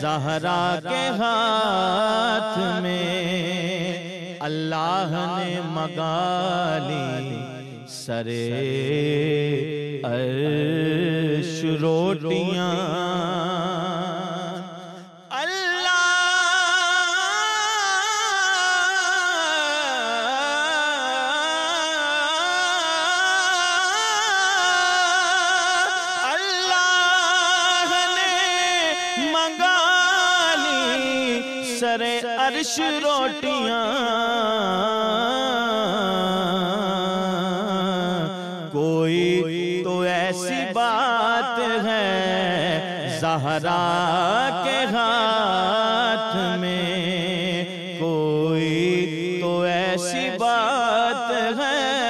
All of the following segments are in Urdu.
زہرا کے ہاتھ میں اللہ نے منگا لی سرے عرش روٹیاں عرش روٹیاں کوئی تو ایسی بات ہے زہرا کے ہاتھ میں کوئی تو ایسی بات ہے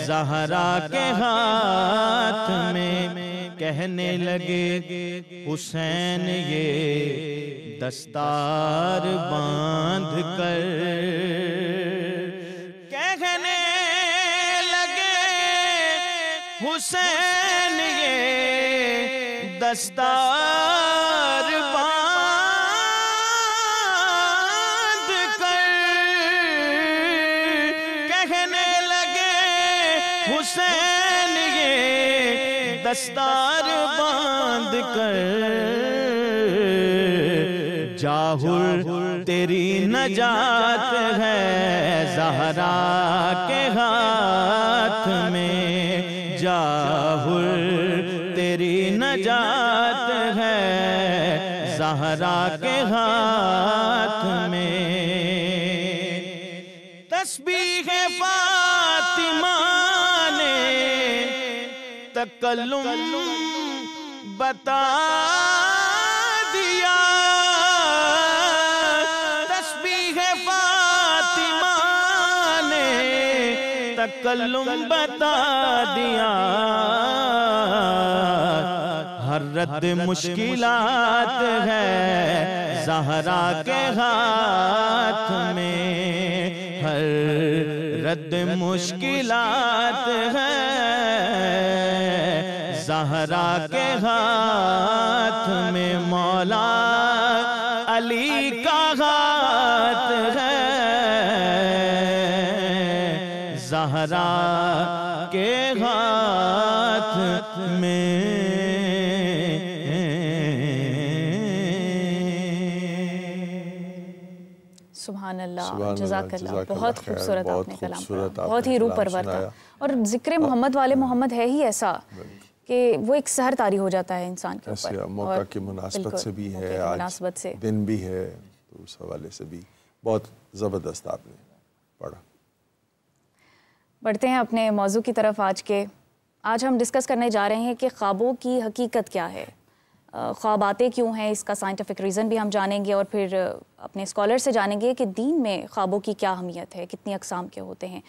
زہرا کے ہاتھ میں کہنے لگے حسین یہ دستار باندھ کر کہنے لگے حسین یہ دستار باندھ کر کہنے لگے حسین یہ دستار باندھ کر جاہر تیری نجات ہے زہرا کے ہاتھ میں جاہر تیری نجات ہے زہرا کے ہاتھ میں تسبیح فاطمہ نے تکلم بتا دیا تکلم بتا دیا ہر رد مشکلات ہے زہرا کے ہاتھ میں ہر رد مشکلات ہے زہرا کے ہاتھ میں مولا علی کا ہاتھ ہے زہرا کے ہاتھ میں سبحان اللہ جزاک اللہ بہت خوبصورت آپ نے کلام پڑھا بہت ہی روح پرور تھا اور ذکر محمد والے محمد ہے ہی ایسا کہ وہ ایک سحر طاری ہو جاتا ہے انسان کے اوپر موقع کی مناسبت سے بھی ہے آج دن بھی ہے تو اس حوالے سے بھی بہت زبردست آپ نے پڑھا بڑھتے ہیں اپنے موضوع کی طرف آج ہم ڈسکس کرنے جا رہے ہیں کہ خوابوں کی حقیقت کیا ہے خواب آتے کیوں ہیں اس کا سائنٹیفک ریزن بھی ہم جانیں گے اور پھر اپنے اسکالر سے جانیں گے کہ دین میں خوابوں کی کیا اہمیت ہے کتنی اقسام کے ہوتے ہیں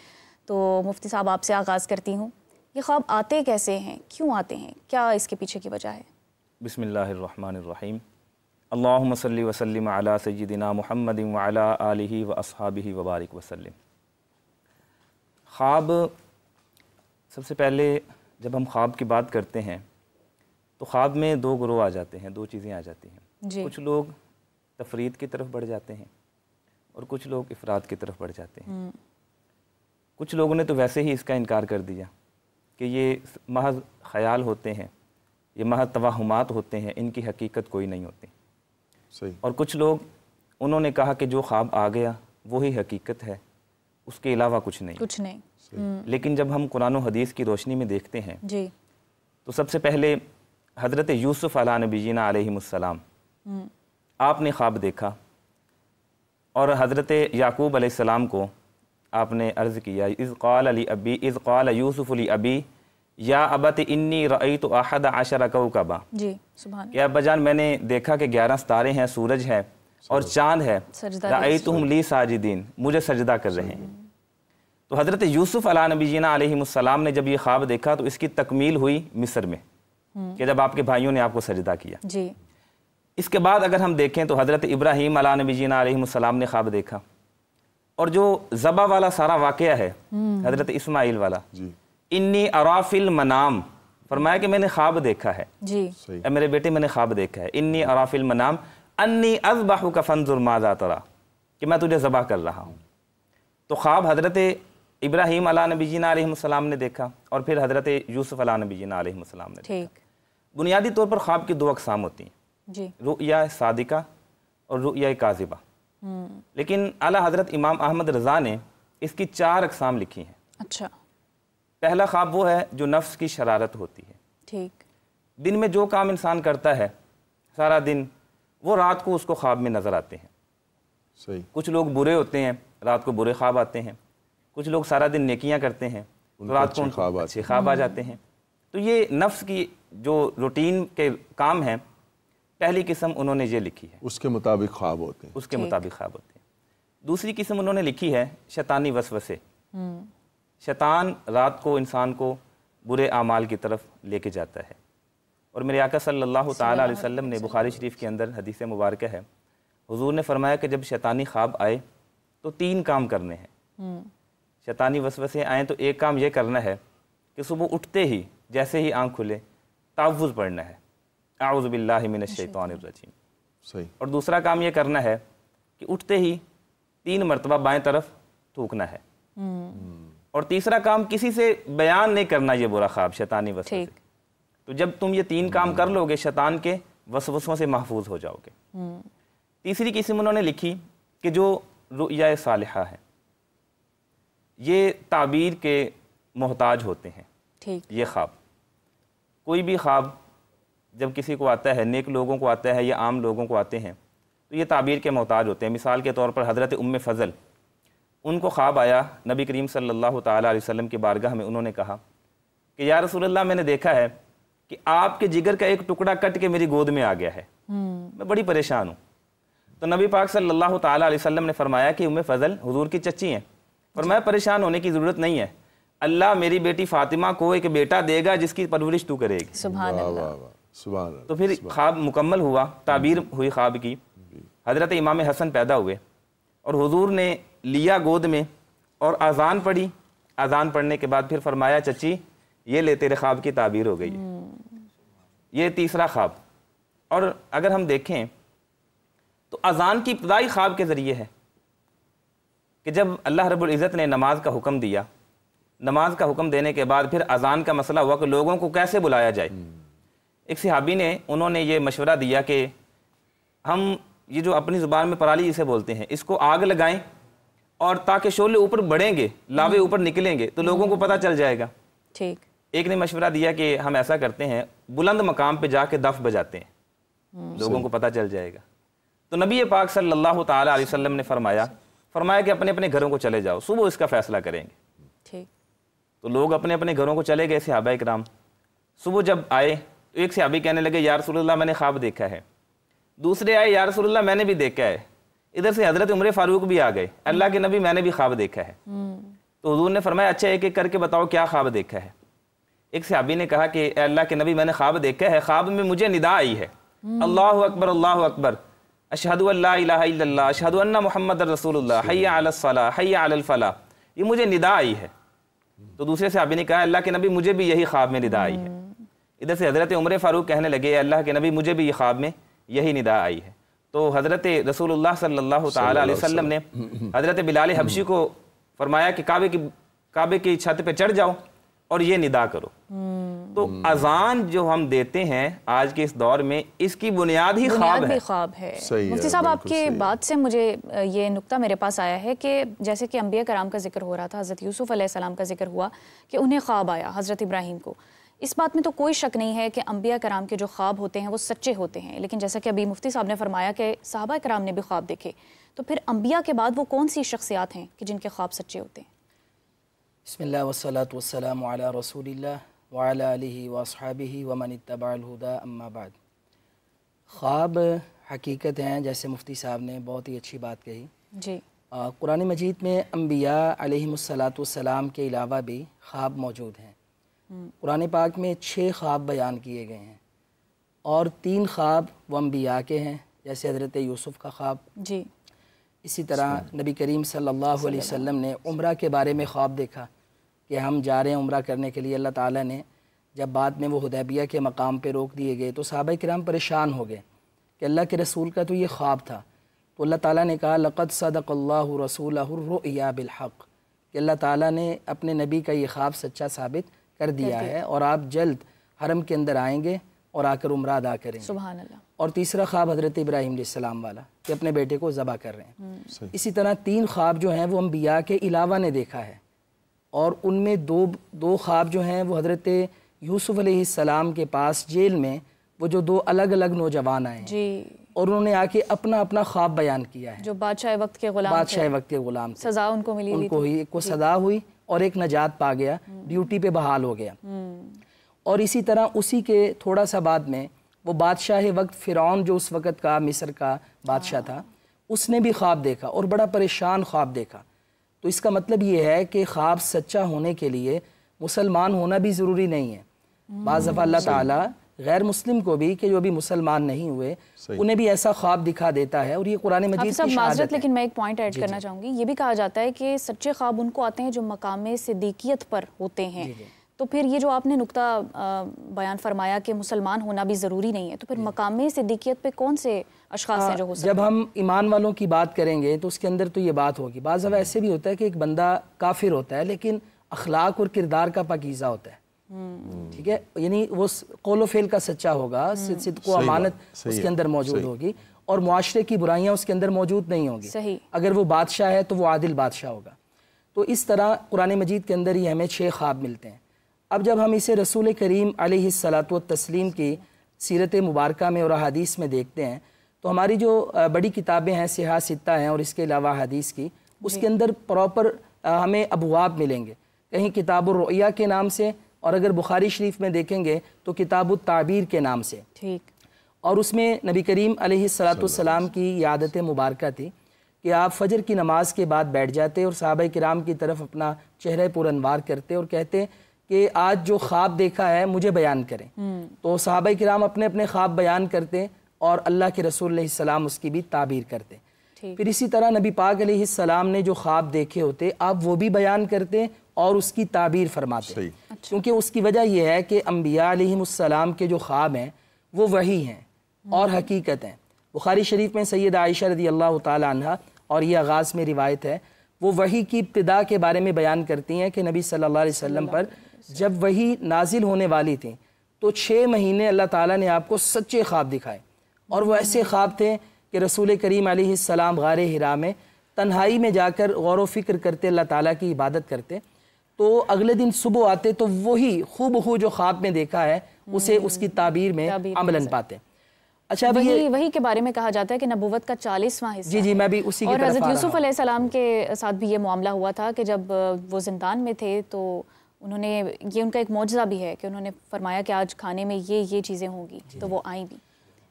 تو مفتی صاحب آپ سے آغاز کرتی ہوں یہ خواب آتے کیسے ہیں کیوں آتے ہیں کیا اس کے پیچھے کی وجہ ہے بسم اللہ الرحمن الرحیم اللہم صلی وسلم علی سیدنا محمد وعلی آلہ واصحابہ وبارک وسلم خواب سب سے پہلے جب ہم خواب کی بات کرتے ہیں تو خواب میں دو گروہ آ جاتے ہیں دو چیزیں آ جاتی ہیں کچھ لوگ تفرید کی طرف بڑھ جاتے ہیں اور کچھ لوگ افراد کی طرف بڑھ جاتے ہیں کچھ لوگوں نے تو ویسے ہی اس کا انکار کر دیا کہ یہ محض خیال ہوتے ہیں یہ محض توہمات ہوتے ہیں ان کی حقیقت کوئی نہیں ہوتی صحیح اور کچھ لوگ انہوں نے کہا کہ جو خواب آ گیا وہی حقیقت ہے اس کے علاوہ کچھ نہیں لیکن جب ہم قرآن و حدیث کی روشنی میں دیکھتے ہیں تو سب سے پہلے حضرت یوسف علیہ نبینا علیہ السلام آپ نے خواب دیکھا اور حضرت یعقوب علیہ السلام کو آپ نے عرض کیا اذ قال یوسف لابی یا ابت انی رأیت احد عشر کوکبا کہ ابا جان میں نے دیکھا کہ 11 ستارے ہیں سورج ہے اور چاند ہے رأیتہم لی ساجدین مجھے سجدہ کر رہے ہیں تو حضرت یوسف علیہ نبینا علیہ السلام نے جب یہ خواب دیکھا تو اس کی تکمیل ہوئی مصر میں کہ جب آپ کے بھائیوں نے آپ کو سجدہ کیا اس کے بعد اگر ہم دیکھیں تو حضرت ابراہیم علیہ نبینا علیہ السلام نے خواب دیکھا اور جو ذبح والا سارا واقعہ ہے حضرت اسماعیل والا انی ارا فی المنام فرمایا کہ میں نے خواب دیکھا ہے جی اے میرے بیٹے میں نے خواب دیکھا ہے انی ارا فی المنام انی اذبحک فانظر ماذا تری کہ میں تجھے ذبح کر رہا ہوں. تو خواب حضرت ابراہیم علیہ نبینا علیہ السلام نے دیکھا اور پھر حضرت یوسف علیہ نبینا علیہ السلام نے دیکھا. بنیادی طور پر خواب کی 2 اقسام ہوتی ہیں جی رؤیا صادقہ اور رؤیا کاذبہ. لیکن اعلیٰ حضرت امام احمد رضا نے اس کی 4 اقسام لکھی ہیں. اچھا. پہلا خواب وہ ہے جو نفس کی شرارت ہوتی ہے. ٹھیک. دن میں جو کام انسان کرتا ہے سارا دن وہ رات کو اس کو خواب میں نظر آتے ہیں. صحیح. کچھ لوگ برے ہوتے ہیں رات کو برے خواب آتے ہیں. کچھ لوگ سارا دن نیکیاں کرتے ہیں رات کو ان کو اچھے خواب آ جاتے ہیں. تو یہ نفس کی جو روٹین کے کام ہیں پہلی قسم انہوں نے یہ لکھی ہے اس کے مطابق خواب ہوتے ہیں. اس کے مطابق خواب ہوتے ہیں. دوسری قسم انہوں نے لکھی ہے شیطانی وسوسے. شیطان رات کو انسان کو برے اعمال کی طرف لے کے جاتا ہے. اور میرے آقا صلی اللہ تعالیٰ علیہ وسلم نے بخاری شریف کے اندر حدیث مبارکہ ہے حضور نے فرمایا کہ جب شیطانی خواب آئے تو 3 کام کرنے ہیں. شیطانی وسوسے آئیں تو ایک کام یہ کرنا ہے کہ صبح اٹھتے ہی جیسے ہی آنکھ کھلے تعوذ پڑھنا ہے اعوذ باللہ من الشیطان الرجیم. صحیح. اور دوسرا کام یہ کرنا ہے کہ اٹھتے ہی 3 مرتبہ بائیں طرف تھوکنا ہے. اور تیسرا کام کسی سے بیان نہیں کرنا یہ برا خواب شیطانی وسوسے. تو جب تم یہ 3 کام کر لو گے شیطان کے وسوسوں سے محفوظ ہو جاؤ گے. تیسری قسم انہوں نے لکھی کہ جو رؤیا صالحہ ہے یہ تعبیر کے محتاج ہوتے ہیں. یہ خواب کوئی بھی خواب جب کسی کو آتا ہے نیک لوگوں کو آتا ہے یا عام لوگوں کو آتے ہیں تو یہ تعبیر کے محتاج ہوتے ہیں. مثال کے طور پر حضرت ام فضل ان کو خواب آیا نبی کریم صلی اللہ تعالیٰ علیہ وسلم کی بارگاہ میں. انہوں نے کہا کہ یا رسول اللہ میں نے دیکھا ہے کہ آپ کے جگر کا ایک ٹکڑا کٹ کے میری گود میں آ گیا ہے میں بڑی پریشان ہوں. تو نبی پاک صلی اللہ تعالیٰ علیہ وسلم نے فرمایا کہ ام فضل حضور کی چچی ہیں فرمایا پریشان ہونے کی ضرورت نہیں ہے اللہ میری بیٹی فاطمہ کو ایک بیٹا دے گا جس کی پرورش تو کرے گی. سبحان اللہ. تو پھر خواب مکمل ہوا تعبیر ہوئی خواب کی. حضرت امام حسن پیدا ہوئے اور حضور نے لیا گود میں اور اذان پڑھی. اذان پڑھنے کے بعد پھر فرمایا چچی یہ لے تیرے خواب کی تعبیر ہو گئی. یہ تیسرا خواب. اور اگر ہم دیکھیں تو اذان کی ابتدائی خواب کے ذریعے ہے کہ جب اللہ رب العزت نے نماز کا حکم دیا نماز کا حکم دینے کے بعد پھر اذان کا مسئلہ ہوا کہ لوگوں کو کیسے بلایا جائے. ایک صحابی نے انہوں نے یہ مشورہ دیا کہ ہم یہ جو اپنی زبان میں پرالی جسے بولتے ہیں اس کو آگ لگائیں اور تاکہ شعلے اوپر بڑھیں گے لاوے اوپر نکلیں گے تو لوگوں کو پتہ چل جائے گا. ٹھیک. ایک نے مشورہ دیا کہ ہم ایسا کرتے ہیں بلند مقام پہ جا کے دف بجاتے ہیں لوگوں کو پتہ چل جائے گا. تو نبی پاک صلی اللہ تعالیٰ علیہ وسلم نے فرمایا کہ اپنے اپنے گھروں کو چلے جاؤ صبح اس کا فیصلہ کریں گے. ٹھیک. تو لوگ اپنے اپنے گھروں کو چلے گئے. صحابہ کرام صبح جب آئے تو ایک صحابی کہنے لگے یا رسول اللہ میں نے خواب دیکھا ہے. دوسرے آئے یا رسول اللہ میں نے بھی دیکھا ہے. ادھر سے حضرت عمر فاروق بھی آ گئے اللہ کے نبی میں نے بھی خواب دیکھا ہے. تو حضور نے فرمایا اچھا ایک ایک کر کے بتاؤ کیا خواب دیکھا ہے. ایک صحابی نے کہا کہ اے اللہ کے نبی میں نے خواب دیکھا ہے خواب میں مجھے ندا آئی ہے اللہ اکبر اشہد ان لا الہ الا اللہ اشہد ان محمد رسول اللہ حی علی الصلاۃ حی علی الفلاح یہ مجھے ندا آئی ہے. تو دوسرے صحابی نے کہا اللہ کے نبی مجھے بھی یہی خواب میں ندا آئی ہے. ادھر سے حضرت عمر فاروق کہنے لگے اے اللہ کے نبی مجھے بھی یہ خواب میں یہی ندا آئی ہے. تو حضرت رسول اللہ صلی اللہ تعالیٰ علیہ وسلم نے حضرت بلال حبشی کو فرمایا کہ کعبے کی چھت پہ چڑھ جاؤ اور یہ ندا کرو. تو اذان جو ہم دیتے ہیں آج کے اس دور میں اس کی بنیاد ہی خواب ہے. مفتی صاحب آپ کے بات سے مجھے یہ نقطہ میرے پاس آیا ہے کہ جیسے کہ انبیاء کرام کا ذکر ہو رہا تھا حضرت یوسف علیہ السلام کا ذکر ہوا کہ انہیں خواب آیا حضرت ابراہیم کو. اس بات میں تو کوئی شک نہیں ہے کہ انبیاء کرام کے جو خواب ہوتے ہیں وہ سچے ہوتے ہیں. لیکن جیسا کہ ابھی مفتی صاحب نے فرمایا کہ صحابہ کرام نے بھی خواب دیکھے تو پھر انبیاء کے بعد وہ کون سی شخصیات ہیں کہ جن کے خواب سچے ہوتے ہیں؟ بسم اللہ والصلاة والسلام علی رسول اللہ وعلی آلہ واصحابہ ومن اتبع الہدی اما بعد. خواب حقیقت ہیں جیسے مفتی صاحب نے بہت ہی اچھی بات کہی. جی. قرآن مجید میں انبیاء علیہم الصلاۃ والسلام کے علاوہ بھی خواب موجود ہیں. قرآن پاک میں 6 خواب بیان کیے گئے ہیں اور 3 خواب وہ انبیاء کے ہیں جیسے حضرت یوسف کا خواب. جی. اسی طرح نبی کریم صلی اللہ علیہ وسلم نے عمرہ کے بارے میں خواب دیکھا کہ ہم جا رہے ہیں عمرہ کرنے کے لیے. اللہ تعالیٰ نے جب بعد میں وہ حدیبیہ کے مقام پہ روک دیے گئے تو صحابہ کرام پریشان ہو گئے کہ اللہ کے رسول کا تو یہ خواب تھا. تو اللہ تعالیٰ نے کہا لقد صدق اللہ رسولہ الرؤیا بالحق، کہ اللہ تعالیٰ نے اپنے نبی کا یہ خواب سچا ثابت کر دیا ہے اور آپ جلد حرم کے اندر آئیں گے اور آ کر عمرہ ادا کریں گے. سبحان اللہ. اور تیسرا خواب حضرت ابراہیم علیہ السلام والا کہ اپنے بیٹے کو ذبح کر رہے ہیں. اسی طرح 3 خواب جو ہیں وہ انبیاء کے علاوہ نے دیکھا ہے، اور ان میں دو خواب جو ہیں وہ حضرت یوسف علیہ السلام کے پاس جیل میں وہ جو 2 الگ الگ نوجوان آئے ہیں اور انہوں نے آ کے اپنا اپنا خواب بیان کیا ہے. جو بادشاہ وقت کے غلام تھے. سزا ان کو ملی، ان کو ایک کو سزا ہوئی اور ایک نجات پا گیا، ڈیوٹی پہ بحال ہو گیا. اور اسی طرح اسی کے تھوڑا سا بعد میں وہ بادشاہ وقت فرعون جو اس وقت کا مصر کا بادشاہ تھا، اس نے بھی خواب دیکھا اور بڑا پریشان خواب دیکھا. تو اس کا مطلب یہ ہے کہ خواب سچا ہونے کے لیے مسلمان ہونا بھی ضروری نہیں ہے. بعض دفعہ اللہ تعالیٰ غیر مسلم کو بھی کہ جو بھی مسلمان نہیں ہوئے انہیں بھی ایسا خواب دکھا دیتا ہے، اور یہ قرآن مجید کی شہادت ہے. لیکن میں ایک پوائنٹ ایڈ کرنا چاہوں گی. یہ بھی کہا جاتا ہے کہ سچے خواب ان کو آتے ہیں جو مقام صدیقیت پر ہوتے ہیں. تو پھر یہ جو آپ نے نقطہ بیان فرمایا کہ مسلمان ہونا بھی ضروری نہیں ہے، تو پھر مقام صدیقیت پہ کون سے اشخاص ہیں جو ہو سکتے ہیں؟ جب ہم ایمان والوں کی بات کریں گے تو اس کے اندر تو یہ بات ہوگی. بعض دفعہ ایسے بھی ہوتا ہے کہ ایک بندہ کافر ہوتا ہے لیکن اخلاق اور کردار کا پاکیزہ ہوتا ہے. ٹھیک ہے، یعنی وہ قول و فعل کا سچا ہوگا، صدق و امانت اس کے اندر موجود ہوگی، اور معاشرے کی برائیاں اس کے اندر موجود نہیں ہوں گی. اگر وہ بادشاہ ہے تو وہ عادل بادشاہ ہوگا. تو اس طرح قرآن مجید کے اندر یہ ہمیں 6 خواب ملتے ہیں. اب جب ہم اسے رسول کریم علیہ الصلاۃ والتسلیم کی سیرت مبارکہ میں اور احادیث میں دیکھتے ہیں تو ہماری جو بڑی کتابیں ہیں صحاح ستہ ہیں اور اس کے علاوہ حدیث کی، اس کے اندر پراپر ہمیں ابواب ملیں گے. کہیں کتاب الرؤیا کے نام سے، اور اگر بخاری شریف میں دیکھیں گے تو کتاب التعبیر کے نام سے. ٹھیک. اور اس میں نبی کریم علیہ الصلاۃ والسلام کی یہ عادت مبارکہ تھی کہ آپ فجر کی نماز کے بعد بیٹھ جاتے اور صحابہ کرام کی طرف اپنا چہرہ پر انوار کرتے اور کہتے کہ آج جو خواب دیکھا ہے مجھے بیان کریں. تو صحابہ کرام اپنے اپنے خواب بیان کرتے اور اللہ کے رسول علیہ السلام اس کی بھی تعبیر کرتے. پھر اسی طرح نبی پاک علیہ السلام نے جو خواب دیکھے ہوتے آپ وہ بھی بیان کرتے اور اس کی تعبیر فرماتے. کیونکہ اس کی وجہ یہ ہے کہ انبیاء علیہم السلام کے جو خواب ہیں وہ وحی ہیں اور حقیقت ہیں. بخاری شریف میں سیدہ عائشہ رضی اللہ تعالی عنہ، اور یہ آغاز میں روایت ہے، وہ وحی کی ابتدا کے بارے میں بیان کرتی ہیں کہ نبی صلی اللہ علیہ وسلم پر جب وحی نازل ہونے والی تھی تو 6 مہینے اللہ تعالیٰ نے آپ کو سچے خواب دکھائے، اور وہ ایسے خواب تھے کہ رسول کریم علیہ السلام غار حرا میں تنہائی میں جا کر غور و فکر کرتے، اللہ تعالیٰ کی عبادت کرتے، تو اگلے دن صبح آتے تو وہی خوب جو خواب میں دیکھا ہے اسے اس کی تعبیر میں عملاً پاتے. اچھا، وہی کے بارے میں کہا جاتا ہے کہ نبوت کا 40واں حصہ. جی میں بھی اسی کی طرف آ رہا ہوں. اور حضرت یوسف علیہ السلام کے ساتھ بھی یہ معاملہ ہوا تھا کہ جب وہ زندان میں تھے تو انہوں نے، یہ ان کا ایک معجزہ بھی ہے کہ انہوں نے فرمایا کہ آج کھانے میں یہ چیزیں ہوں گی، تو وہ آئیں بھی.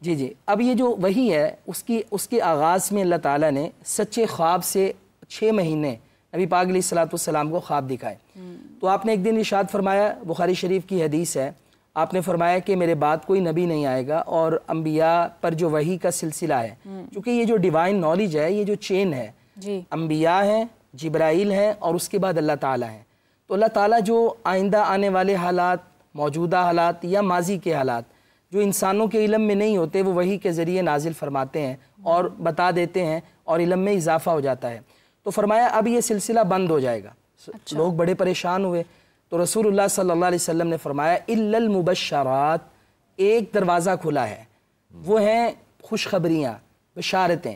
جی اب یہ جو وحی ہے اس کے آغاز میں اللہ تعالیٰ نے سچے خواب سے 6 مہینے نبی پاک علیہ الصلوۃ والسلام کو خواب دکھائے. تو آپ نے ایک دن ارشاد فرمایا، بخاری شریف کی حدیث ہے، آپ نے فرمایا کہ میرے بعد کوئی نبی نہیں آئے گا اور انبیاء پر جو وحی کا سلسلہ ہے، چونکہ یہ جو ڈیوائن نالج ہے، یہ جو چین ہے، انبیاء ہیں، جبرائیل ہیں، اور اس کے بعد اللہ تعالیٰ ہیں. تو اللہ تعالیٰ جو آئندہ آنے والے حالات، موجودہ حالات یا ماضی کے حالات جو انسانوں کے علم میں نہیں ہوتے، وہ وحی کے ذریعے نازل فرماتے ہیں اور بتا دیتے ہیں اور علم میں اضافہ ہو جاتا ہے. تو فرمایا اب یہ سلسلہ بند ہو جائے گا. لوگ بڑے پریشان ہوئے تو رسول اللہ صلی اللہ علیہ وسلم نے فرمایا الا المبشرات، ایک دروازہ کھلا ہے، وہ ہیں خوشخبریاں، بشارتیں.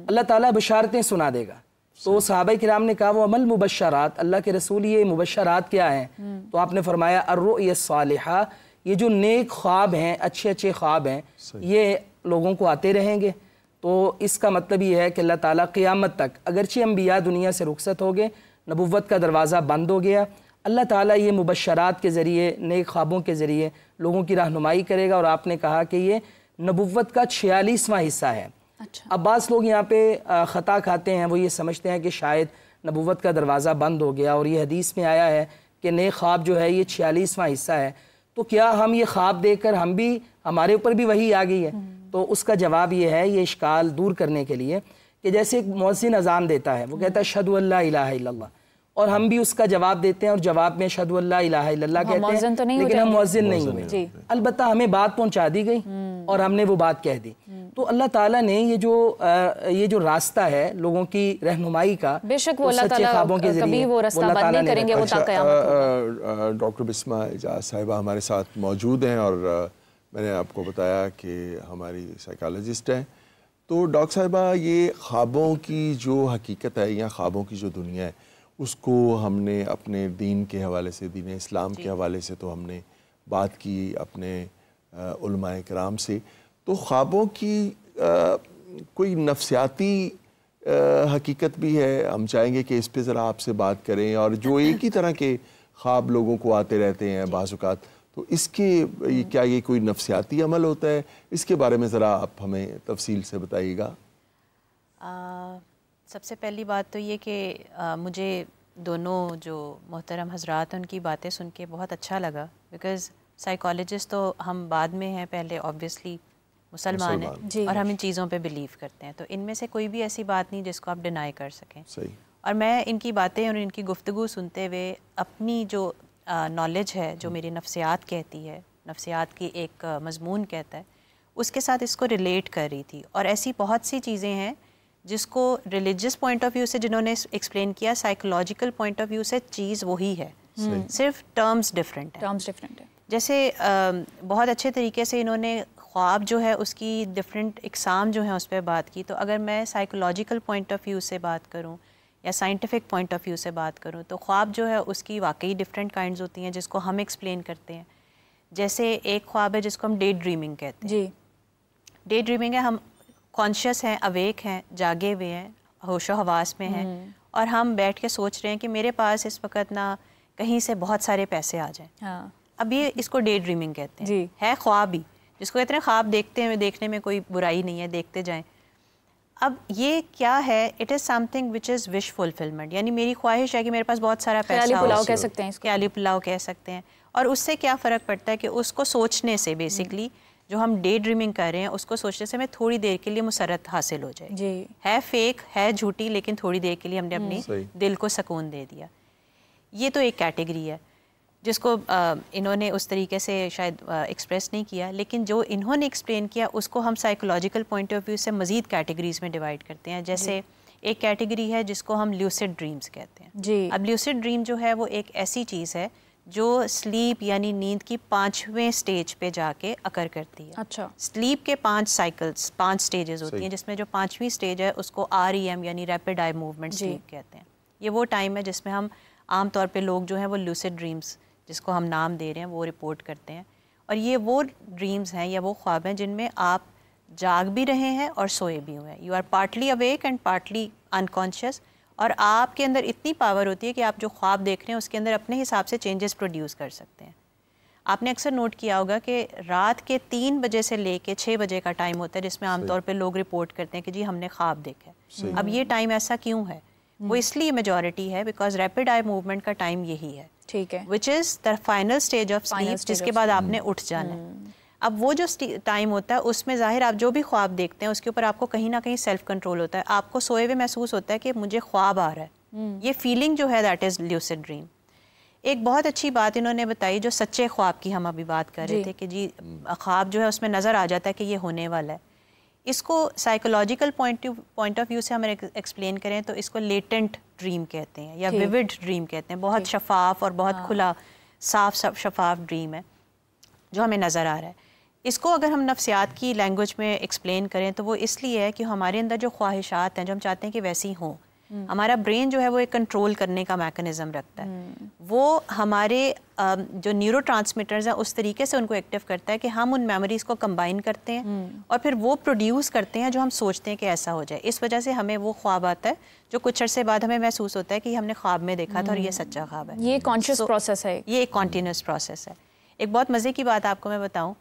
اللہ تعالیٰ بشارتیں سنا دے گا. تو صحابہ کرام نے کہا وہ عمل مبشرات، اللہ کے رسول یہ مبشرات کیا ہیں؟ تو آپ نے فرمایا الرؤیا الصالحہ، یہ جو نیک خواب ہیں، اچھے خواب ہیں، یہ لوگوں کو آتے رہیں گے. تو اس کا مطلب یہ ہے کہ اللہ تعالیٰ قیامت تک، اگرچہ انبیاء دنیا سے رخصت ہو گئے، نبوت کا دروازہ بند ہو گیا، اللہ تعالیٰ یہ مبشرات کے ذریعے، نیک خوابوں کے ذریعے لوگوں کی رہنمائی کرے گا. اور آپ نے کہا کہ یہ نبوت کا 46واں حصہ ہے. اب بعض لوگ یہاں پہ خطا کھاتے ہیں، وہ یہ سمجھتے ہیں کہ شاید نبوت کا دروازہ بند ہو گیا، اور یہ حدیث میں آیا ہے کہ نیک خواب جو ہے یہ 46واں حصہ ہے، تو کیا ہم یہ خواب دیکھ کر ہمارے اوپر بھی وحی آ گئی ہے؟ تو اس کا جواب یہ ہے، یہ اشکال دور کرنے کے لیے، کہ جیسے ایک مؤذن اذان دیتا ہے، وہ کہتا ہے اشہدو ان لا الہ الا اللہ، اور ہم بھی اس کا جواب دیتے ہیں اور جواب میں اشہدو ان لا الہ الا اللہ کہتے ہیں، لیکن ہم مؤذن نہیں ہوئے. البتہ ہمیں بات پہنچا دی گئی اور ہم نے وہ بات کہہ دی. تو اللہ تعالیٰ نے یہ جو راستہ ہے لوگوں کی رہنمائی کا، بے شک وہ اللہ تعالیٰ کبھی وہ راستہ بند نہیں کریں گے، وہ تا قیامت ہوگا. ڈاکٹر بسمہ اعجاز صاحبہ ہمارے ساتھ موجود ہیں اور میں نے آپ کو بتایا کہ ہماری سائیکالوجسٹ ہیں. تو ڈاکٹر صاحبہ یہ خوابوں کی جو حقیقت ہے یا خوابوں کی جو دنیا ہے اس کو ہم نے اپنے دین کے حوالے سے، دین اسلام کے حوالے سے تو ہم نے بات کی اپنے علماء کرام سے. تو خوابوں کی کوئی نفسیاتی حقیقت بھی ہے؟ ہم چاہیں گے کہ اس پہ ذرا آپ سے بات کریں. اور جو ایک ہی طرح کے خواب لوگوں کو آتے رہتے ہیں بعض اوقات، تو اس کے کیا یہ کوئی نفسیاتی عمل ہوتا ہے؟ اس کے بارے میں ذرا آپ ہمیں تفصیل سے بتائیے گا. سب سے پہلی بات تو یہ کہ مجھے دونوں جو محترم حضرات ان کی باتیں سن کے بہت اچھا لگا، بیکاز سائیکالوجسٹ تو ہم بعد میں ہیں، پہلے آبویسلی مسلمان ہیں اور ہم ان چیزوں پہ بلیو کرتے ہیں. تو ان میں سے کوئی بھی ایسی بات نہیں جس کو آپ ڈینائی کر سکیں. اور میں ان کی باتیں اور ان کی گفتگو سنتے ہوئے اپنی جو نالج ہے، جو میری نفسیات کہتی ہے، نفسیات کی ایک مضمون کہتا ہے، اس کے ساتھ اس کو ریلیٹ کر رہی تھی. اور ایسی بہت سی چیزیں ہیں جس کو ریلیجس پوائنٹ آف ویو سے جنہوں نے ایکسپلین کیا، سائیکولوجیکل پوائنٹ آف ویو سے چیز وہی ہے، صرف ٹرمز ڈفرینٹ ہیں. جیسے بہت اچھے طریقے سے انہوں نے خواب جو ہے اس کی ڈفرینٹ اقسام جو ہیں اس پہ بات کی. تو اگر میں سائیکولوجیکل پوائنٹ آف ویو سے بات کروں یا سائنٹیفک پوائنٹ آف ویو سے بات کروں تو خواب جو ہے اس کی واقعی ڈفرینٹ کائنڈز ہوتی ہیں جس کو ہم ایکسپلین کرتے ہیں. جیسے ایک خواب ہے جس کو ہم ڈے ڈریمنگ کہتے ہیں. ڈے ڈریمنگ ہے ہم کانشیس ہیں، اویک ہیں، جاگے ہوئے ہیں، ہوش و حواس میں ہیں اور ہم بیٹھ کے سوچ رہے ہیں کہ میرے پاس اس وقت نہ کہیں سے بہت سارے پیسے آ جائیں. اب یہ اس کو ڈے ڈریمنگ کہتے ہیں. ہے خواب ہی، جس کو کہتے ہیں خواب دیکھنے میں کوئی برائی نہیں ہے، دیکھتے جائیں. اب یہ کیا ہے؟ It is something which is wish fulfilment, یعنی میری خواہش ہے کہ میرے پاس بہت سارا پیسہ، خیالی پلاؤ کہہ سکتے ہیں، خیالی پلاؤ کہہ سکتے ہیں. اور اس سے کیا فرق پڑتا ہے کہ اس کو سوچنے سے بیسکلی جو ہم ڈے ڈریمنگ کر رہے ہیں اس کو سوچنے سے ہمیں تھوڑی دیر کے لیے مسرت حاصل ہو جائے. ہے فیک، ہے جھوٹی، لیکن تھوڑی دیر کے لیے ہم نے اپنی دل کو سکون دے دیا. یہ تو ایک کیٹیگری ہے جس کو انہوں نے اس طریقے سے شاید ایکسپریس نہیں کیا، لیکن جو انہوں نے ایکسپلین کیا اس کو ہم سائیکولوجیکل پوائنٹ آف ویو سے مزید کیٹیگریز میں ڈیوائڈ کرتے ہیں. جیسے ایک کیٹیگری ہے جس کو ہم لیوسڈ ڈریمز کہتے ہیں. اب لیوسڈ ڈریم جو ہے وہ ایک ایسی چیز ہے جو سلیپ یعنی نیند کی 5ویں سٹیج پہ جا کے اکر کرتی ہے. اچھا. سلیپ کے 5 سائیکلز، 5 سٹیجز ہوتی ہیں جس میں جو 5ویں سٹیج ہے اس کو REM یعنی ریپڈ آئی موومنٹ سلیپ کہتے ہیں. یہ وہ ٹائم ہے جس میں ہم عام طور پہ لوگ جو ہیں وہ لیوسڈ ڈریمز جس کو ہم نام دے رہے ہیں وہ رپورٹ کرتے ہیں. اور یہ وہ ڈریمز ہیں یا وہ خواب ہیں جن میں آپ جاگ بھی رہے ہیں اور سوئے بھی ہوئے ہیں. You are partly awake and partly unconscious. اور آپ کے اندر اتنی پاور ہوتی ہے کہ آپ جو خواب دیکھ رہے ہیں اس کے اندر اپنے حساب سے چینجز پروڈیوس کر سکتے ہیں. آپ نے اکثر نوٹ کیا ہوگا کہ رات کے 3 بجے سے لے کے 6 بجے کا ٹائم ہوتا ہے جس میں عام طور پہ لوگ رپورٹ کرتے ہیں کہ جی ہم نے خواب دیکھا ہے. اب یہ ٹائم ایسا کیوں ہے؟ وہ اس لیے میجورٹی ہے بیکاز ریپڈ آئی موومنٹ کا ٹائم یہی ہے، ٹھیک ہے، which is the final stage of sleep, جس کے بعد آپ نے اٹھ جانا ہے. اب وہ جو ٹائم ہوتا ہے اس میں ظاہر آپ جو بھی خواب دیکھتے ہیں اس کے اوپر آپ کو کہیں نہ کہیں سیلف کنٹرول ہوتا ہے. آپ کو سوئے ہوئے محسوس ہوتا ہے کہ مجھے خواب آ رہا ہے. یہ فیلنگ جو ہے دیٹ از لیوسڈ ڈریم. ایک بہت اچھی بات انہوں نے بتائی جو سچے خواب کی ہم ابھی بات کر رہے تھے کہ جی خواب جو ہے اس میں نظر آ جاتا ہے کہ یہ ہونے والا ہے. اس کو سائیکولوجیکل پوائنٹ آف ویو سے ہم ایکسپلین کریں تو اس کو لیٹنٹ ڈریم کہتے ہیں یا ویوڈ ڈریم کہتے ہیں. بہت شفاف اور بہت کھلا صاف شفاف ڈریم ہے جو ہمیں نظر آ رہا ہے. اس کو اگر ہم نفسیات کی لینگویج میں ایکسپلین کریں تو وہ اس لیے ہے کہ ہمارے اندر جو خواہشات ہیں جو ہم چاہتے ہیں کہ ویسی ہوں، ہمارا برین جو ہے وہ ایک کنٹرول کرنے کا میکانزم رکھتا ہے. وہ ہمارے جو نیورو ٹرانسمیٹرز ہیں اس طریقے سے ان کو ایکٹیو کرتا ہے کہ ہم ان میموریز کو کمبائن کرتے ہیں اور پھر وہ پروڈیوس کرتے ہیں جو ہم سوچتے ہیں کہ ایسا ہو جائے. اس وجہ سے ہمیں وہ خواب آتا ہے جو کچھ عرصے بعد ہمیں محسوس ہوتا ہے کہ ہم نے خواب میں دیکھا تھا اور یہ سچا خواب ہے. یہ کانشیس پروسیس ہے، یہ ایک کنٹینیوس پروسیس ہے. ایک بہت مزے کی بات آپ کو میں بتاؤں،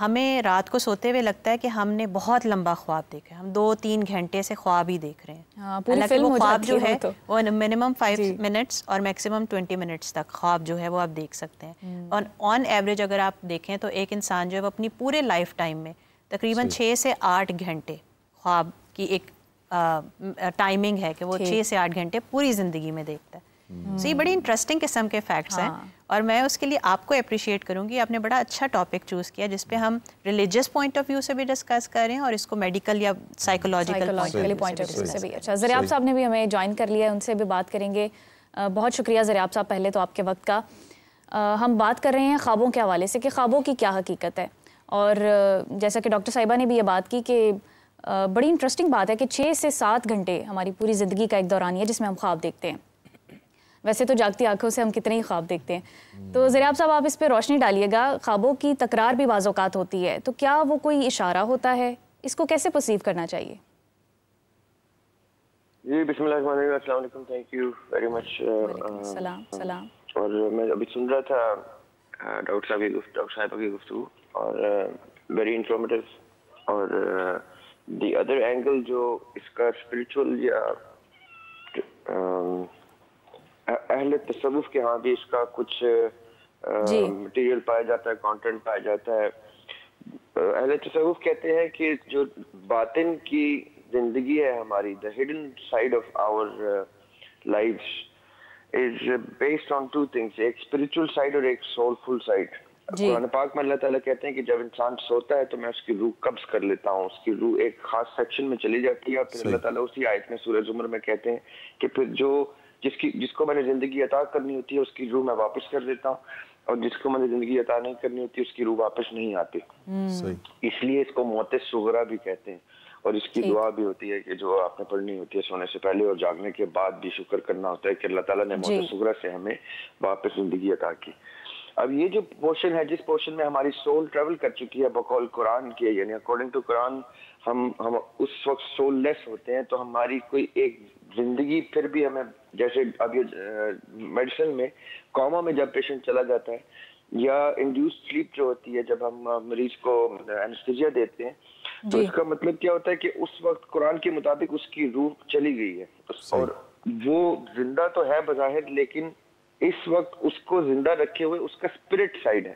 ہمیں رات کو سوتے ہوئے لگتا ہے کہ ہم نے بہت لمبا خواب دیکھا ہے، ہم 2-3 گھنٹے سے خواب ہی دیکھ رہے ہیں. حالانکہ وہ خواب جو ہے وہ منیمم 5 منٹس اور میکسیمم 20 منٹس تک خواب جو ہے وہ آپ دیکھ سکتے ہیں. اور آن ایوریج اگر آپ دیکھیں تو ایک انسان جو ہے وہ اپنی پورے لائف ٹائم میں تقریباً 6 سے 8 گھنٹے خواب کی ایک ٹائمنگ ہے کہ وہ 6 سے 8 گھنٹے پوری زندگی میں دیکھتا ہے. یہ بڑی انٹرسٹنگ قسم کے فیکٹس ہیں اور میں اس کے لیے آپ کو اپریشیٹ کروں گی. آپ نے بڑا اچھا ٹاپک چوز کیا جس پہ ہم ریلیجیس پوائنٹ آف ویو سے بھی ڈسکس کر رہے ہیں اور اس کو میڈیکل یا سائیکولوجیکل پوائنٹ آف ویو سے بھی. اچھا, زریاب صاحب نے بھی ہمیں جوائن کر لیا ہے, ان سے بھی بات کریں گے. بہت شکریہ زریاب صاحب پہلے تو آپ کے وقت کا. ہم بات کر رہے ہیں خوابوں کے حوالے سے کہ خوابوں کی کیا حقیقت ہے, اور جیسا کہ ڈاکٹر صاحبہ نے بھی یہ بات کی کہ بڑی انٹرسٹنگ بات ہے کہ 6 سے 7 گھنٹے ہماری پوری زندگی کا ایک دورانیہ جس میں ہم خواب دیکھتے ہیں. ویسے تو جاگتی آنکھوں سے ہم کتنے ہی خواب دیکھتے ہیں. تو زریاب صاحب آپ اس پہ روشنی ڈالیے گا. خوابوں کی تکرار بھی بعض اوقات ہوتی ہے, تو کیا وہ کوئی اشارہ ہوتا ہے؟ اس کو کیسے پرسیو کرنا چاہیے؟ جی بسم اللہ الرحمن الرحیم. السلام علیکم, تھینک یو ویری مچ. سلام. اور میں ابھی سن رہا تھا ڈاکٹر صاحبہ کی گفتگو, اور ویری انفارمیٹیو. اور دی ادر اینگل جو اس کا اسپریچول یا اہل تصوف کے ہاں بھی اس کا کچھ مٹیریل پایا جاتا ہے, کانٹینٹ پایا جاتا ہے. اہل تصوف کہتے ہیں کہ جو باطن کی زندگی ہے ہماری, the hidden side of our lives is based on two things, ایک spiritual side اور ایک soulful side. قرآن پاک میں اللہ تعالیٰ کہتے ہیں کہ جب انسان سوتا ہے تو میں اس کی روح قبض کر لیتا ہوں, اس کی روح ایک خاص سیکشن میں چلی جاتی ہے, اور پھر اللہ تعالیٰ اسی آیت میں سورہ زمر میں کہتے ہیں کہ پھر جس کو میں نے زندگی عطا کرنی ہوتی ہے اس کی روح میں واپس کر دیتا ہوں, اور جس کو میں نے زندگی عطا نہیں کرنی ہوتی اس کی روح واپس نہیں آتی. اس لیے اس کو موت صغریٰ بھی کہتے ہیں. اور اس کی دعا بھی ہوتی ہے کہ جو آپ نے پڑھنی ہوتی ہے سونے سے پہلے اور جاگنے کے بعد بھی شکر کرنا ہوتا ہے کہ اللہ تعالیٰ نے موت صغریٰ سے ہمیں واپس زندگی عطا کی. اب یہ جو پورشن ہے, جس پورشن میں ہماری سول ٹریول کر چکی ہے بقول قرآن کے, یعنی اکارڈنگ ٹو قرآن ہم اس وقت سول لیس ہوتے ہیں, تو ہماری کوئی ایک زندگی پھر بھی ہمیں, جیسے اب یہ میڈیسن میں کوما میں جب پیشنٹ چلا جاتا ہے, یا انڈیوسڈ سلیپ جو ہوتی ہے جب ہم مریض کو اینستھیزیا دیتے ہیں, تو اس کا مطلب کیا ہوتا ہے کہ اس وقت قرآن کے مطابق اس کی روح چلی گئی ہے, اور وہ زندہ تو ہے بظاہر, لیکن اس وقت اس کو زندہ رکھے ہوئے اس کا اسپرٹ سائڈ ہے.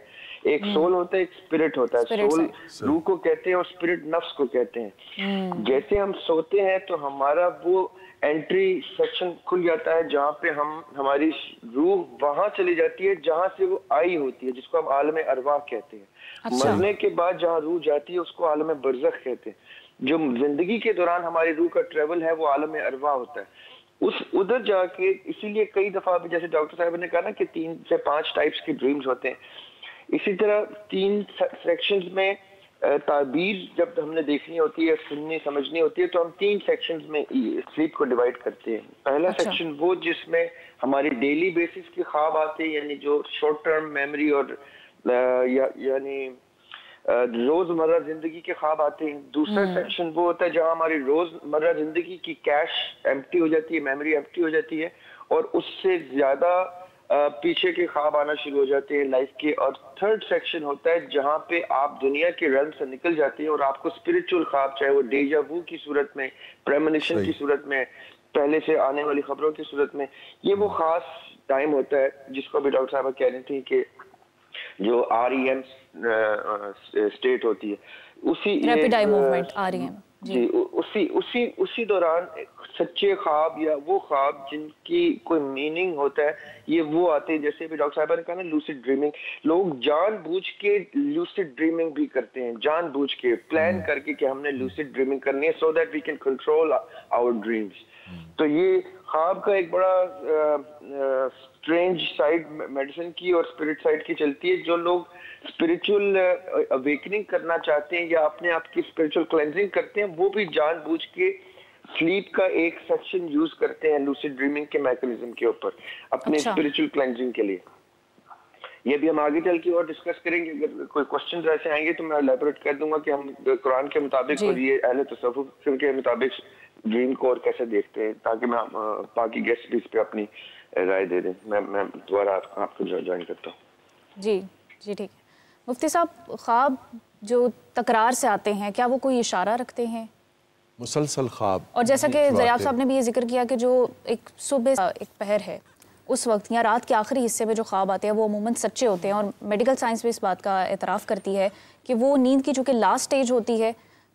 ایک سول ہوتا ہے, ایک اسپرٹ ہوتا ہے. سول روح کو کہتے ہیں اور اسپرٹ نفس کو کہتے ہیں. جیسے ہم سوتے ہیں تو ہمارا وہ انٹری سیکشن کھل جاتا ہے جہاں پہ ہماری روح وہاں چلی جاتی ہے جہاں سے وہ آئی ہوتی ہے, جس کو ہم عالم ارواح کہتے ہیں. مرنے کے بعد جہاں روح جاتی ہے اس کو عالم برزخ کہتے ہیں. جو زندگی کے دوران ہماری روح کا ٹریول ہے وہ عالم ارواح ہوتا ہے. ادھر جا کے, اسی لیے کئی دفعہ بھی جیسے ڈاکٹر صاحب نے کہا نا کہ 3 سے 5 ٹائپس کے ڈریمز ہوتے ہیں, اسی طرح 3 سیکشنز میں تعبیر جب ہم نے دیکھنی ہوتی ہے, سننی سمجھنی ہوتی ہے, تو ہم 3 سیکشنز میں سلیپ کو ڈیوائڈ کرتے ہیں. پہلا سیکشن وہ جس میں ہماری ڈیلی بیسس کے خواب آتے ہیں, یعنی جو شارٹ ٹرم میموری اور یعنی روزمرہ زندگی کے خواب آتے ہیں. دوسرا سیکشن وہ ہوتا ہے جہاں ہماری روزمرہ زندگی کی کیش ایمپٹی ہو جاتی ہے, میموری ایمپٹی ہو جاتی ہے, اور اس سے زیادہ پیچھے کے خواب آنا شروع ہو جاتے ہیں لائف کے. اور تھرڈ سیکشن ہوتا ہے جہاں پہ آپ دنیا کے ریلم سے نکل جاتے ہیں اور آپ کو اسپرچل خواب, چاہے وہ ڈیجا وو کی صورت میں, پریمونیشن کی صورت میں, پہلے سے آنے والی خبروں کی صورت میں, یہ وہ خاص ٹائم ہوتا ہے جس کو بھی ڈاکٹر صاحبہ کہہ رہی تھی کہ جو REM اسٹیٹ ہوتی ہے, اسی ریپڈ آئی موومنٹ REM. جی اسی دوران سچے خواب یا وہ خواب جن کی کوئی میننگ ہوتا ہے, یہ وہ آتے ہیں. جیسے بھی ڈاکٹر صاحبہ نے کہا نا لوسڈ ڈریمنگ, لوگ جان بوجھ کے لوسڈ ڈریمنگ بھی کرتے ہیں, جان بوجھ کے پلان کر کے کہ ہم نے لوسڈ ڈریمنگ کرنی ہے so that we can control our dreams. تو یہ خواب کا ایک بڑا اسٹرینج سائڈ میڈیسن کی اور اسپرٹ سائڈ کی چلتی ہے. جو لوگ اسپرچل اویکننگ کرنا چاہتے ہیں یا اپنے آپ کی اسپرچل کلینزنگ کرتے ہیں, وہ بھی جان بوجھ کے سلیپ کا ایک سیکشن یوز کرتے ہیں لوسڈ ڈریمنگ کے میکانزم کے اوپر اپنے اسپرچل کلینزنگ کے لیے. یہ بھی ہم آگے چل کے اور ڈسکس کریں گے. اگر کوئی کوشچن ایسے آئیں گے تو میں الیبوریٹ کر دوں گا کہ ہم قرآن کے مطابق اور یہ اہل تصوف کے مطابق ڈریم کو اور کیسے دیکھتے ہیں, تاکہ میں باقی گیسٹ بھی اس پہ اپنی رائے دے دیں. میں دوبارہ آپ کو جوائن کرتا ہوں. جی ٹھیک ہے. مفتی صاحب, خواب جو تکرار سے آتے ہیں کیا وہ کوئی اشارہ رکھتے ہیں؟ مسلسل خواب, اور جیسا کہ زریاب صاحب نے بھی یہ ذکر کیا کہ جو ایک صبح ایک پہر ہے اس وقت یا رات کے آخری حصے میں جو خواب آتے ہیں وہ عموماً سچے ہوتے ہیں, اور میڈیکل سائنس بھی اس بات کا اعتراف کرتی ہے کہ وہ نیند کی چونکہ لاسٹ سٹیج ہوتی ہے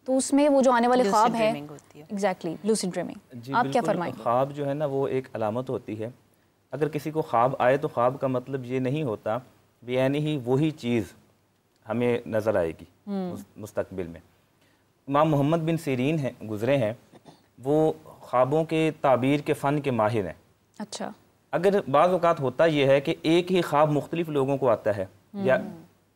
تو اس میں وہ جو آنے والے خواب ہیں ایگزیکٹلی لوسیڈ ڈریمنگ، آپ کیا فرمائیں گے؟ خواب جو ہے نا وہ ایک علامت ہوتی ہے. اگر کسی کو خواب آئے تو خواب کا مطلب یہ نہیں ہوتا یعنی ہی وہی چیز ہمیں نظر آئے گی مستقبل میں. امام محمد بن سیرین ہیں گزرے ہیں، وہ خوابوں کے تعبیر کے فن کے ماہر ہیں. اچھا. اگر بعض اوقات ہوتا یہ ہے کہ ایک ہی خواب مختلف لوگوں کو آتا ہے یا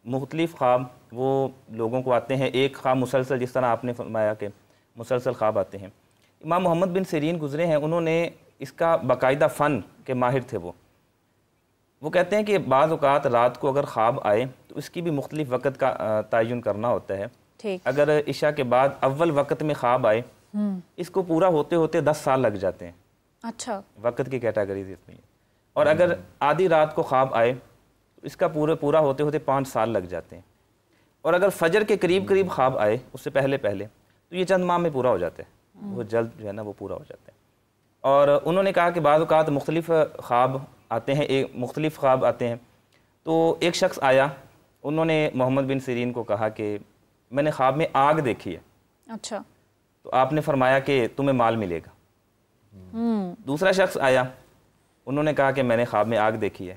مختلف خواب وہ لوگوں کو آتے ہیں، ایک خواب مسلسل، جس طرح آپ نے فرمایا کہ مسلسل خواب آتے ہیں. امام محمد بن سیرین گزرے ہیں، انہوں نے اس کا باقاعدہ فن کے ماہر تھے. وہ کہتے ہیں کہ بعض اوقات رات کو اگر خواب آئے تو اس کی بھی مختلف وقت کا تعین کرنا ہوتا ہے. اگر عشاء کے بعد اول وقت میں خواب آئے اس کو پورا ہوتے ہوتے 10 سال لگ جاتے ہیں. اچھا. وقت کی کیٹیگریز اس میں. اور اگر آدھی رات کو خواب آئے تو اس کا پورا ہوتے ہوتے 5 سال لگ جاتے ہیں. اور اگر فجر کے قریب خواب آئے اس سے پہلے تو یہ چند ماہ میں پورا ہو جاتا ہے. وہ جلد جو ہے نا وہ پورا ہو جاتا ہے. اور انہوں نے کہا کہ بعض اوقات مختلف خواب آتے ہیں. تو ایک شخص آیا، انہوں نے محمد بن سیرین کو کہا کہ میں نے خواب میں آگ دیکھی ہے. اچھا. تو آپ نے فرمایا کہ تمہیں مال ملے گا. دوسرا شخص آیا، انہوں نے کہا کہ میں نے خواب میں آگ دیکھی ہے،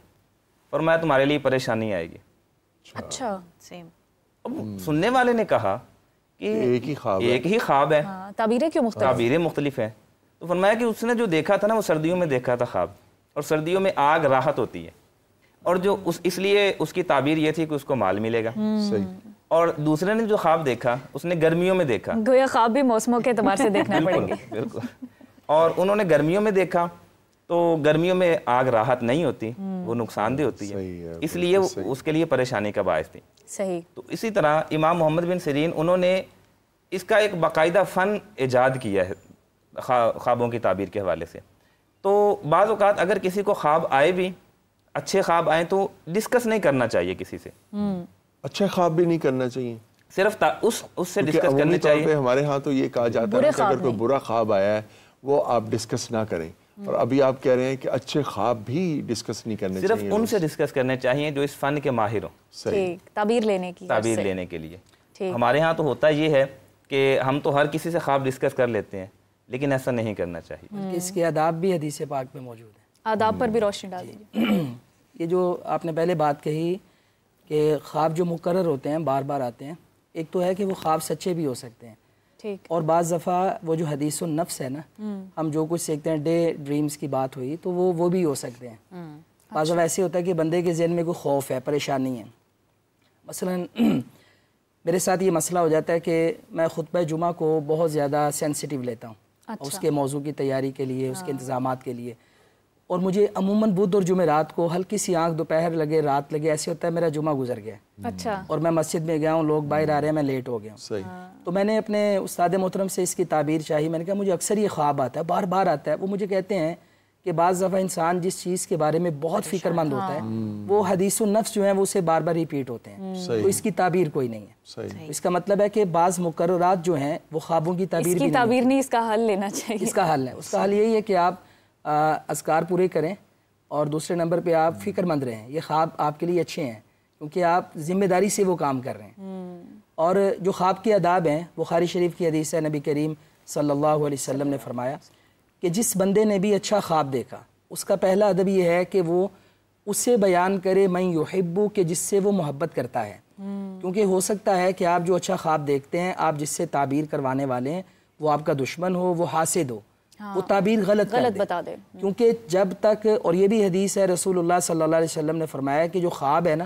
فرمایا تمہارے لیے پریشانی آئے گی. اچھا. اب سننے والے نے کہا کہ ایک ہی خواب ہے، تعبیریں کیوں مختلف؟ تعبیریں مختلف ہیں. تو فرمایا کہ اس نے جو دیکھا تھا نا وہ سردیوں میں دیکھا تھا خواب، اور سردیوں میں آگ راحت ہوتی ہے، اور جو اس لیے اس کی تعبیر یہ تھی کہ اس کو مال ملے گا. اور دوسرے نے جو خواب دیکھا اس نے گرمیوں میں دیکھا. گویا خواب بھی موسموں کے اعتبار سے دیکھنا پڑیں گے. بالکل. اور انہوں نے گرمیوں میں دیکھا تو گرمیوں میں آگ راحت نہیں ہوتی، وہ نقصان دہ ہوتی ہے، اس لیے اس کے لیے پریشانی کا باعث تھی. صحیح. تو اسی طرح امام محمد بن سیرین انہوں نے اس کا ایک باقاعدہ فن ایجاد کیا ہے خوابوں کی تعبیر کے حوالے سے. تو بعض اوقات اگر کسی کو خواب آئے بھی، اچھے خواب آئیں تو ڈسکس نہیں کرنا چاہیے کسی سے. اچھا خواب بھی نہیں کرنا چاہیے، صرف اس سے ڈسکس کرنے چاہیے. ہمارے ہاں تو یہ کہا جاتا ہے کہ اگر کوئی برا خواب آیا ہے وہ آپ ڈسکس نہ کریں، اور ابھی آپ کہہ رہے ہیں کہ اچھے خواب بھی ڈسکس نہیں کرنے چاہیے، صرف ان سے ڈسکس کرنے چاہیے جو اس فن کے ماہر ہوں. صحیح. تعبیر لینے کے لیے. ہمارے ہاں تو ہوتا یہ ہے کہ ہم تو ہر کسی سے خواب ڈسکس کر لیتے ہیں، لیکن ایسا نہیں کرنا چاہیے. اس کے آداب بھی حدیث پاک میں موجود ہیں. آداب پر بھی روشنی ڈال دیجیے. یہ جو آپ نے پہلے بات کہی کہ خواب جو مقرر ہوتے ہیں بار بار آتے ہیں، ایک تو ہے کہ وہ خواب سچے بھی ہو سکتے ہیں، اور بعض دفعہ وہ جو حدیث النفس ہے نا، ہم جو کچھ سیکھتے ہیں ڈے ڈریمز کی بات ہوئی تو وہ بھی ہو سکتے ہیں. بعض دفعہ ایسے ہوتا ہے کہ بندے کے ذہن میں کوئی خوف ہے، پریشانی ہے. مثلا میرے ساتھ یہ مسئلہ ہو جاتا ہے کہ میں خطبہ جمعہ کو بہت زیادہ سینسٹیو لیتا ہوں اس کے موضوع کی تیاری کے لیے، اس کے انتظامات کے لیے. اور مجھے عموماً بدھ اور جمعرات کو ہلکی سی آنکھ دوپہر لگے رات لگے ایسے ہوتا ہے میرا جمعہ گزر گیا. اچھا. اور میں مسجد میں گیا ہوں، لوگ باہر آ رہے ہیں، میں لیٹ ہو گیا ہوں. تو میں نے اپنے استاد محترم سے اس کی تعبیر چاہی. میں نے کہا مجھے اکثر یہ خواب آتا ہے، بار بار آتا ہے. وہ مجھے کہتے ہیں کہ بعض دفعہ انسان جس چیز کے بارے میں بہت فکر مند ہوتا ہے وہ حدیث النفس جو ہیں وہ اسے بار بار ریپیٹ ہوتے ہیں. تو اس کی تعبیر کوئی نہیں ہے. اس کا مطلب ہے کہ بعض مقررات جو ہیں وہ خوابوں کی تعبیر نہیں، اس کا حل لینا چاہیے. اس کا حل ہے، اس کا حل یہی ہے کہ آپ اذکار پورے کریں، اور دوسرے نمبر پہ آپ فکر مند رہیں. یہ خواب آپ کے لیے اچھے ہیں کیونکہ آپ ذمہ داری سے وہ کام کر رہے ہیں. اور جو خواب کے آداب ہیں، بخاری شریف کی حدیث ہے، نبی کریم صلی اللہ علیہ وسلم نے فرمایا کہ جس بندے نے بھی اچھا خواب دیکھا اس کا پہلا ادب یہ ہے کہ وہ اسے بیان کرے من یحبو، کہ جس سے وہ محبت کرتا ہے. کیونکہ ہو سکتا ہے کہ آپ جو اچھا خواب دیکھتے ہیں، آپ جس سے تعبیر کروانے والے ہیں وہ آپ کا دشمن ہو، وہ حاسد ہو، وہ تعبیر غلط بتا دے. کیونکہ جب تک، اور یہ بھی حدیث ہے رسول اللہ صلی اللہ علیہ وسلم نے فرمایا کہ جو خواب ہے نا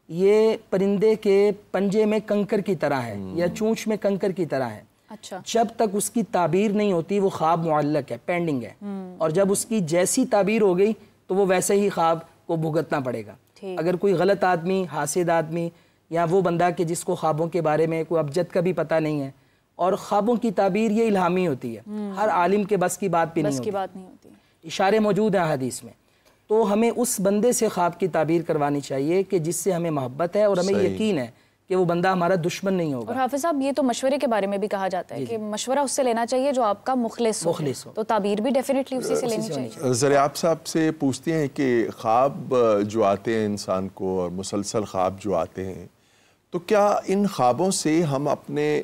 یہ پرندے کے پنجے میں کنکر کی طرح ہے یا چونچ میں کنکر کی طرح ہے. اچھا. جب تک اس کی تعبیر نہیں ہوتی وہ خواب معلق ہے، پینڈنگ ہے. اور جب اس کی جیسی تعبیر ہو گئی تو وہ ویسے ہی خواب کو بھگتنا پڑے گا. اگر کوئی غلط آدمی، حاسد آدمی، یا وہ بندہ کہ جس کو خوابوں کے بارے میں کوئی ابجد کا بھی پتہ نہیں ہے، اور خوابوں کی تعبیر یہ الہامی ہوتی ہے، ہر عالم کے بس کی بات بھی نہیں ہوتی. اشارے موجود ہیں حدیث میں. تو ہمیں اس بندے سے خواب کی تعبیر کروانی چاہیے کہ جس سے ہمیں محبت ہے اور ہمیں یقین ہے کہ وہ بندہ ہمارا دشمن نہیں ہوگا. اور حافظ صاحب یہ تو مشورے کے بارے میں بھی کہا جاتا ہے کہ مشورہ اس سے لینا چاہیے جو آپ کا مخلص ہو. تو تعبیر بھی ڈیفینیٹلی اسی سے لینی چاہیے. ذرا آپ صاحب سے پوچھتے ہیں کہ خواب جو آتے ہیں انسان کو، اور مسلسل خواب جو آتے ہیں، تو کیا ان خوابوں سے ہم اپنے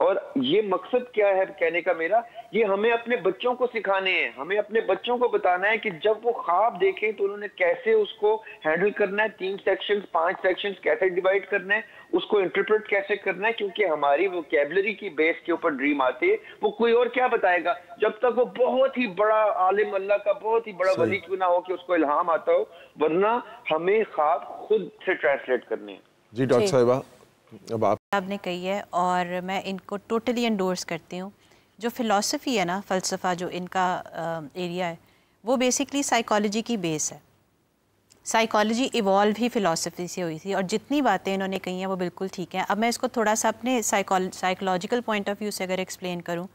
اور یہ مقصد کیا ہے کہنے کا میرا, یہ ہمیں اپنے بچوں کو سکھانے ہیں, ہمیں اپنے بچوں کو بتانا ہے کہ جب وہ خواب دیکھیں تو انہوں نے کیسے اس کو ہینڈل کرنا ہے, 3 سیکشنز 5 سیکشنز کیسے ڈیوائڈ کرنا ہے, اس کو انٹرپریٹ کیسے کرنا ہے, کیونکہ ہماری ووکیبلری کی بیس کے اوپر ڈریم آتے ہیں. وہ کوئی اور کیا بتائے گا جب تک وہ بہت ہی بڑا عالم اللہ کا بہت ہی بڑا ولی کیوں نہ ہو کہ اس کو الہام آتا ہو, ورنہ ہمیں خواب خود سے ٹرانسلیٹ کرنے ہیں. جی ڈاکٹر صاحبہ, اب آپ نے کہی ہے اور میں ان کو ٹوٹلی انڈورس کرتی ہوں. جو فلسفی ہے نا, فلسفہ جو ان کا ایریا ہے, وہ بیسکلی سائیکالوجی کی بیس ہے. سائیکالوجی ایوالو ہی فلسفی سے ہوئی تھی, اور جتنی باتیں انہوں نے کہی ہیں وہ بالکل ٹھیک ہیں. اب میں اس کو تھوڑا سا اپنے سائیکولوجیکل پوائنٹ آف ویو سے اگر ایکسپلین کروں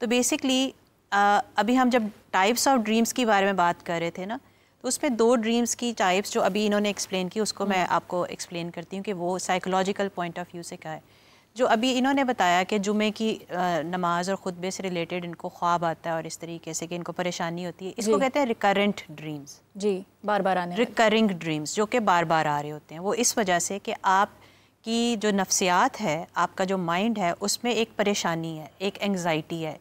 تو بیسکلی ابھی ہم جب ٹائپس آف ڈریمز کے بارے میں بات کر رہے تھے نا, تو اس میں 2 ڈریمز کی ٹائپس جو ابھی انہوں نے ایکسپلین کی, اس کو میں آپ کو ایکسپلین کرتی ہوں کہ وہ سائیکولوجیکل پوائنٹ آف ویو سے کیا ہے. جو ابھی انہوں نے بتایا کہ جمعے کی نماز اور خطبے سے ریلیٹڈ ان کو خواب آتا ہے اور اس طریقے سے کہ ان کو پریشانی ہوتی ہے, اس کو کہتے ہیں ریکرنٹ ڈریمز. جی, بار بار آنے ریکرنگ ڈریمز, جو کہ بار بار آ رہے ہوتے ہیں. وہ اس وجہ سے کہ آپ کی جو نفسیات ہے, آپ کا جو مائنڈ ہے, اس میں ایک پریشانی ہے, ایک انگزائٹی ہے,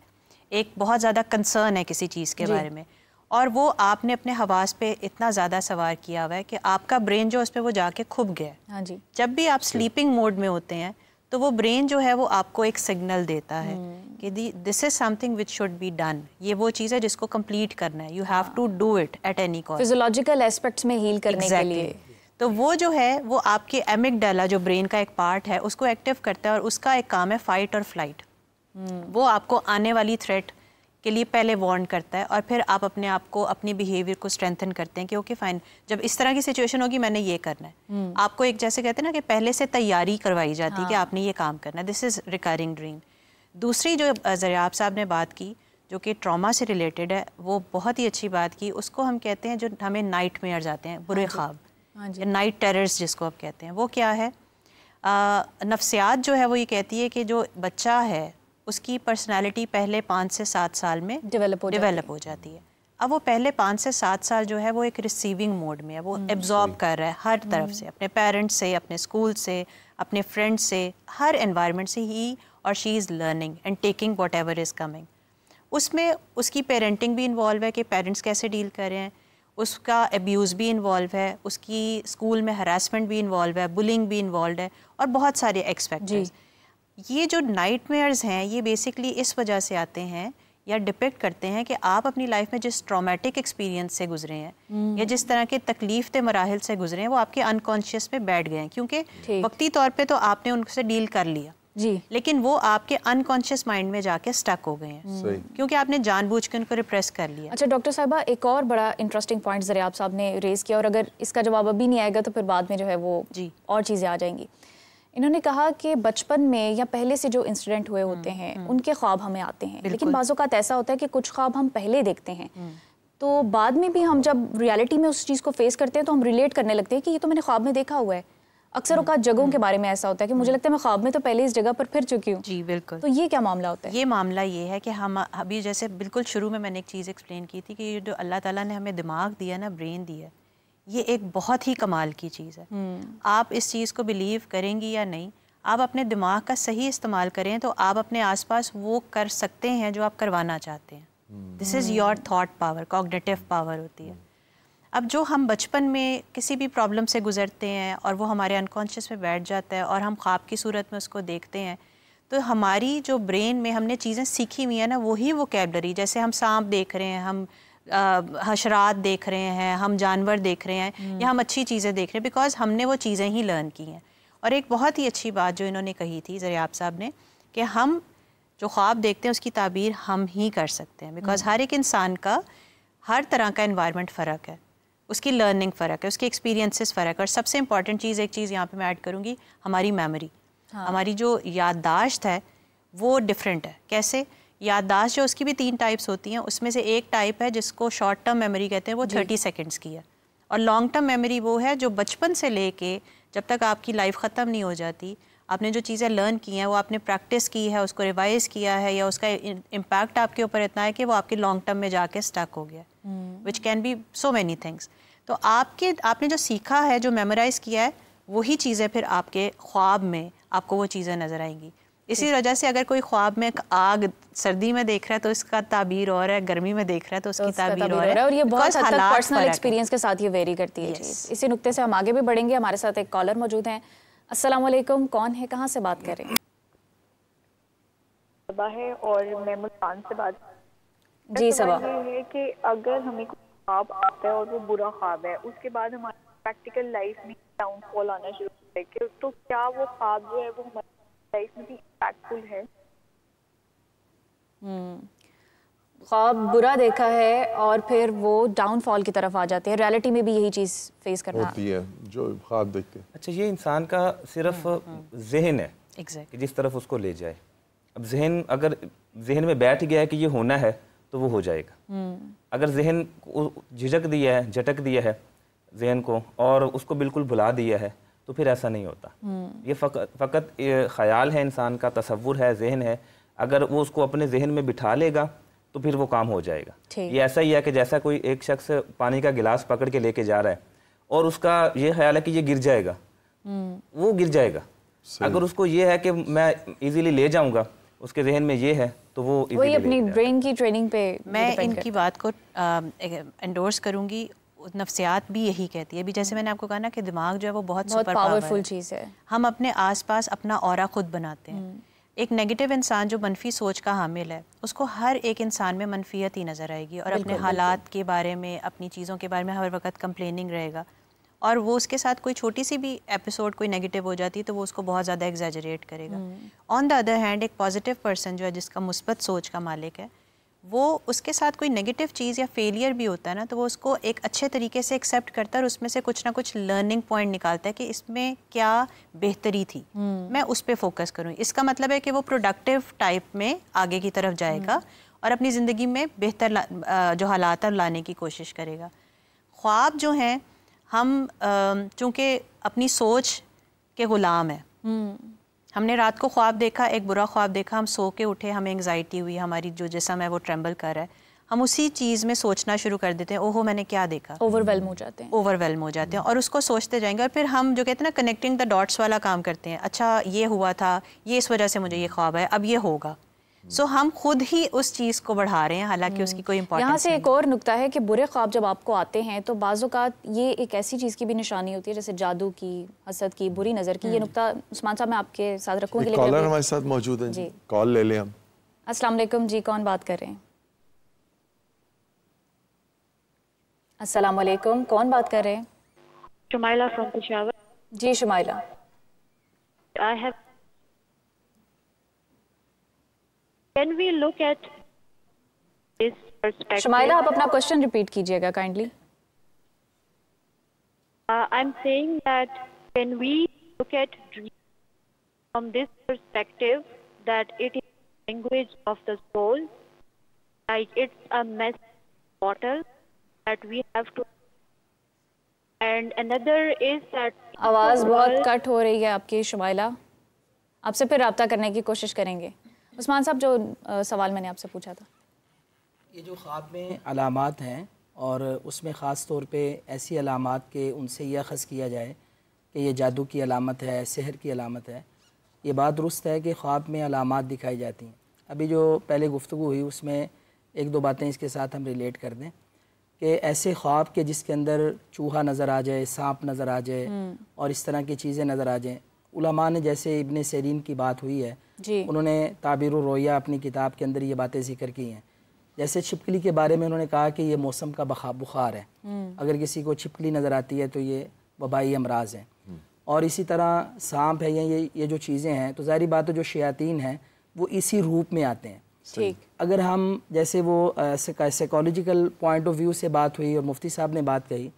ایک بہت زیادہ کنسرن ہے کسی چیز کے بارے میں, اور وہ آپ نے اپنے حواس پہ اتنا زیادہ سوار کیا ہوا ہے کہ آپ کا برین جو اس پہ وہ جا کے کھپ گیا ہے. ہاں جی. جب بھی آپ سلیپنگ موڈ میں ہوتے ہیں تو وہ برین جو ہے وہ آپ کو ایک سگنل دیتا ہے کہ this is something which should be done. یہ وہ چیز ہے جس کو کمپلیٹ کرنا ہے, you have to do it at any cost. Physiological aspects میں ہیل کرنے کے لیے. تو وہ جو ہے وہ آپ کے ایمگڈیلا جو برین کا ایک پارٹ ہے اس کو ایکٹیو کرتا ہے, اور اس کا ایک کام ہے فائٹ اور فلائٹ. وہ آپ کو آنے والی تھریٹ کے لیے پہلے وارن کرتا ہے, اور پھر آپ اپنے آپ کو اپنی بیہیویئر کو اسٹرینتھن کرتے ہیں کہ اوکے فائن, جب اس طرح کی سچویشن ہوگی میں نے یہ کرنا ہے. آپ کو ایک جیسے کہتے ہیں نا کہ پہلے سے تیاری کروائی جاتی ہے کہ آپ نے یہ کام کرنا ہے. دس از ریکرنگ ڈریم. دوسری جو زریاب صاحب نے بات کی جو کہ ٹراما سے ریلیٹڈ ہے, وہ بہت ہی اچھی بات کی. اس کو ہم کہتے ہیں جو ہمیں نائٹ میئرز آتے ہیں, برے خواب, یا نائٹ ٹیررز جس کو آپ کہتے ہیں. وہ کیا ہے؟ نفسیات جو ہے وہ یہ کہتی ہے کہ جو بچہ ہے اس کی پرسنالٹی پہلے 5 سے 7 سال میں ڈیولپ ہو جاتی ہے. اب وہ پہلے 5 سے 7 سال جو ہے وہ ایک ریسیونگ موڈ میں ہے, وہ ایبزارب کر رہا ہے ہر طرف سے, اپنے پیرنٹس سے, اپنے اسکول سے, اپنے فرینڈ سے, ہر انوائرمنٹ سے ہی اور she is learning and taking whatever is coming. اس میں اس کی پیرنٹنگ بھی انوالو ہے کہ پیرنٹس کیسے ڈیل کر رہے ہیں, اس کا ابیوز بھی انوالو ہے, اس کی اسکول میں ہراسمنٹ بھی انوالو ہے, بلنگ بھی انوالوڈ ہے, اور بہت سارے ایکسپیکٹس. یہ جو نائٹ میئرز ہیں یہ بیسکلی اس وجہ سے آتے ہیں یا ڈپیکٹ کرتے ہیں کہ آپ اپنی لائف میں جس ٹرامیٹک ایکسپیرینس سے گزرے ہیں یا جس طرح کے تکلیف دہ مراحل سے گزرے ہیں وہ آپ کے انکانشیس میں بیٹھ گئے ہیں, کیونکہ وقتی طور پہ تو آپ نے ان سے ڈیل کر لیا لیکن وہ آپ کے انکانشیس مائنڈ میں جا کے سٹک ہو گئے ہیں کیونکہ آپ نے جان بوجھ کے ان کو ریپریس کر لیا. اچھا ڈاکٹر صاحبہ, ایک اور بڑا انٹرسٹنگ پوائنٹ زریاب صاحب نے ریز کیا, اور اگر اس کا جواب ابھی نہیں آئے گا تو پھر بعد میں جو ہے وہ اور چیزیں آ جائیں گی. انہوں نے کہا کہ بچپن میں یا پہلے سے جو انسیڈنٹ ہوئے ہوتے ہیں ان کے خواب ہمیں آتے ہیں, لیکن بعض اوقات ایسا ہوتا ہے کہ کچھ خواب ہم پہلے دیکھتے ہیں تو بعد میں بھی ہم جب ریالٹی میں اس چیز کو فیس کرتے ہیں تو ہم ریلیٹ کرنے لگتے ہیں کہ یہ تو میں نے خواب میں دیکھا ہوا ہے. اکثر اوقات جگہوں کے بارے میں ایسا ہوتا ہے کہ مجھے لگتا ہے میں خواب میں تو پہلے اس جگہ پر پھر چکی ہوں. جی بالکل. تو یہ کیا معاملہ ہوتا ہے؟ یہ معاملہ یہ ہے کہ ہم ابھی جیسے بالکل شروع میں نے ایک چیز ایکسپلین کی تھی کہ یہ جو اللہ تعالیٰ نے ہمیں دماغ دیا نا, برین دیا, یہ ایک بہت ہی کمال کی چیز ہے. آپ اس چیز کو بلیو کریں گی یا نہیں, آپ اپنے دماغ کا صحیح استعمال کریں تو آپ اپنے آس پاس وہ کر سکتے ہیں جو آپ کروانا چاہتے ہیں. This is your thought power, cognitive power ہوتی ہے. اب جو ہم بچپن میں کسی بھی پرابلم سے گزرتے ہیں اور وہ ہمارے انکانشیس میں بیٹھ جاتا ہے اور ہم خواب کی صورت میں اس کو دیکھتے ہیں تو ہماری جو برین میں ہم نے چیزیں سیکھی ہوئی ہیں نا, وہی ووکیبلری, جیسے ہم سانپ دیکھ رہے ہیں, ہم حشرات دیکھ رہے ہیں, ہم جانور دیکھ رہے ہیں, یا ہم اچھی چیزیں دیکھ رہے ہیں بیکاز ہم نے وہ چیزیں ہی لرن کی ہیں. اور ایک بہت ہی اچھی بات جو انہوں نے کہی تھی زریاب صاحب نے کہ ہم جو خواب دیکھتے ہیں اس کی تعبیر ہم ہی کر سکتے ہیں بیکاز ہر ایک انسان کا ہر طرح کا انوائرمنٹ فرق ہے, اس کی لرننگ فرق ہے, اس کی ایکسپیرینسز فرق ہے. اور سب سے امپورٹنٹ چیز, ایک چیز یہاں پہ میں ایڈ کروں گی, ہماری میموری, ہماری جو یادداشت ہے وہ ڈفرینٹ ہے. کیسے؟ یادداشت جو اس کی بھی 3 ٹائپس ہوتی ہیں, اس میں سے ایک ٹائپ ہے جس کو شارٹ ٹرم میموری کہتے ہیں, وہ 30 سیکنڈس کی ہے, اور لانگ ٹرم میموری وہ ہے جو بچپن سے لے کے جب تک آپ کی لائف ختم نہیں ہو جاتی, آپ نے جو چیزیں لرن کی ہیں وہ آپ نے پریکٹس کی ہے, اس کو ریوائز کیا ہے, یا اس کا امپیکٹ آپ کے اوپر اتنا ہے کہ وہ آپ کے لانگ ٹرم میں جا کے اسٹک ہو گیا, which can be so many things. تو آپ نے جو سیکھا ہے, جو میمورائز کیا ہے, وہی چیزیں پھر آپ کے خواب میں آپ کو وہ چیزیں نظر آئیں گی. اسی وجہ سے اگر کوئی خواب میں آگ سردی میں دیکھ رہا ہے تو اس کا تعبیر اور ہے، گرمی میں دیکھ رہا ہے تو اس کی تعبیر اور ہے، اور یہ بہت حد تک پرسنل ایکسپیرینس کے ساتھ یہ ویری کرتی ہے چیز. اسی نقطے سے ہم آگے بھی بڑھیں گے. ہمارے ساتھ ایک کالر موجود ہیں. السلام علیکم، کون ہے، کہاں سے بات کر رہے ہیں؟ صبا ہے اور میں ملتان سے بات. جی صبا. یہ ہے کہ اگر ہمیں کوئی خواب آتا ہے اور وہ برا خواب ہے، اس کے بعد ہماری پریکٹیکل لائف میں ڈاؤن فال آنا شروع ہوتا ہے، تو کیا وہ خواب جو ہے وہ ہماری لائف میں بھی امپیکٹفل ہے؟ خواب برا دیکھا ہے اور پھر وہ ڈاؤن فال کی طرف آ جاتے ہیں، ریالٹی میں بھی یہی چیز فیس کرنا ہوتی ہے جو خواب دیکھتے ہیں. اچھا، یہ انسان کا صرف ذہن ہے کہ جس طرف اس کو لے جائے. اب ذہن اگر ذہن میں بیٹھ گیا ہے کہ یہ ہونا ہے تو وہ ہو جائے گا. اگر ذہن کو جھجک دیا ہے، جھٹک دیا ہے ذہن کو اور اس کو بالکل بھلا دیا ہے تو پھر ایسا نہیں ہوتا. یہ فقط خیال ہے، انسان کا تصور ہے، ذہن ہے. اگر وہ اس کو اپنے ذہن میں بٹھا لے گا تو پھر وہ کام ہو جائے گا. یہ ایسا ہی ہے کہ جیسا کوئی ایک شخص پانی کا گلاس پکڑ کے لے کے جا رہا ہے اور اس کا یہ خیال ہے کہ یہ گر جائے گا، وہ گر جائے گا. اگر اس کو یہ ہے کہ میں ایزیلی لے جاؤں گا، اس کے ذہن میں یہ ہے تو وہ وہی اپنی برین کی ٹریننگ پہ. میں ان کی بات کو انڈورس کروں گی. نفسیات بھی یہی کہتی ہے. ابھی جیسے میں نے آپ کو کہا نا کہ دماغ جو ہے وہ بہت سپر پاورفل چیز ہے. ہم اپنے آس پاس اپنا اورا خود بناتے ہیں. ایک نیگیٹو انسان جو منفی سوچ کا حامل ہے، اس کو ہر ایک انسان میں منفیت ہی نظر آئے گی اور اپنے حالات کے بارے میں، اپنی چیزوں کے بارے میں ہر وقت کمپلیننگ رہے گا. اور وہ اس کے ساتھ کوئی چھوٹی سی بھی ایپیسوڈ کوئی نیگیٹو ہو جاتی ہے تو وہ اس کو بہت زیادہ ایگزیجریٹ کرے گا. آن دا ادر ہینڈ ایک پازیٹیو پرسن جو ہے، جس کا مثبت سوچ کا مالک ہے، وہ اس کے ساتھ کوئی نیگیٹو چیز یا فیلئر بھی ہوتا ہے نا تو وہ اس کو ایک اچھے طریقے سے ایکسیپٹ کرتا ہے اور اس میں سے کچھ نہ کچھ لرننگ پوائنٹ نکالتا ہے کہ اس میں کیا بہتری تھی، میں اس پہ فوکس کروں. اس کا مطلب ہے کہ وہ پروڈکٹیو ٹائپ میں آگے کی طرف جائے گا اور اپنی زندگی میں بہتر جو حالات ہیں لانے کی کوشش کرے گا. خواب جو ہیں، ہم چونکہ اپنی سوچ کے غلام ہیں. ہم نے رات کو خواب دیکھا، ایک برا خواب دیکھا، ہم سو کے اٹھے، ہمیں انگزائٹی ہوئی، ہماری جو جسم ہے وہ ٹریمبل کر رہا ہے، ہم اسی چیز میں سوچنا شروع کر دیتے ہیں، اوہو میں نے کیا دیکھا. اوور ویلم ہو جاتے ہیں اور اس کو سوچتے جائیں گے. اور پھر ہم جو کہتے ہیں نا کنیکٹنگ دا ڈاٹس والا کام کرتے ہیں. اچھا یہ ہوا تھا، یہ اس وجہ سے مجھے یہ خواب ہے، اب یہ ہوگا. سو ہم خود ہی اس چیز کو بڑھا رہے ہیں، حالانکہ اس کی کوئی امپورٹنس نہیں. یہاں سے ایک اور نکتہ ہے کہ برے خواب جب آپ کو آتے ہیں تو بعض اوقات یہ ایک ایسی چیز کی بھی نشانی ہوتی ہے جیسے جادو کی، حسد کی، بری نظر کی. یہ نکتہ عثمان صاحب میں آپ کے ساتھ رکھوں گی. کالر ہمارے ساتھ موجود ہیں، جی کال لے لیں ہم. السلام علیکم جی، کون بات کر رہے ہیں؟ السلام علیکم، کون بات کر رہے ہیں؟ شمائلہ فرام پشاور. جی Shumaila. Can we look at this perspective? Shumaila آپ اپنا کوشچن ریپیٹ کیجئے گا kindly. I'm saying that can we look at dreams from this perspective that it is language of the soul, like it's a message bottle that we have to, and another is that آواز بہت کٹ ہو رہی ہے آپ کی شمائلہ، آپ سے پھر رابطہ کرنے کی کوشش کریں گے. عثمان صاحب جو سوال میں نے آپ سے پوچھا تھا، یہ جو خواب میں علامات ہیں اور اس میں خاص طور پہ ایسی علامات کہ ان سے یہ اخذ کیا جائے کہ یہ جادو کی علامت ہے، سحر کی علامت ہے، یہ بات درست ہے کہ خواب میں علامات دکھائی جاتی ہیں. ابھی جو پہلے گفتگو ہوئی اس میں ایک دو باتیں اس کے ساتھ ہم ریلیٹ کر دیں کہ ایسے خواب کے جس کے اندر چوہا نظر آ جائے، سانپ نظر آ جائے اور اس طرح کی چیزیں نظر آ جائیں. علماء نے جیسے ابن سیرین کی بات ہوئی ہے، انہوں نے تعبیر الرؤیا اپنی کتاب کے اندر یہ باتیں ذکر کی ہیں. جیسے چھپکلی کے بارے میں انہوں نے کہا کہ یہ موسم کا بخار ہے، اگر کسی کو چھپکلی نظر آتی ہے تو یہ وبائی امراض ہیں. اور اسی طرح سانپ ہے، یہ جو چیزیں ہیں تو ظاہری بات ہے جو شیاطین ہیں وہ اسی روپ میں آتے ہیں. اگر ہم جیسے وہ سائیکالوجیکل پوائنٹ آف ویو سے بات ہوئی اور مفتی صاحب نے بات کہی،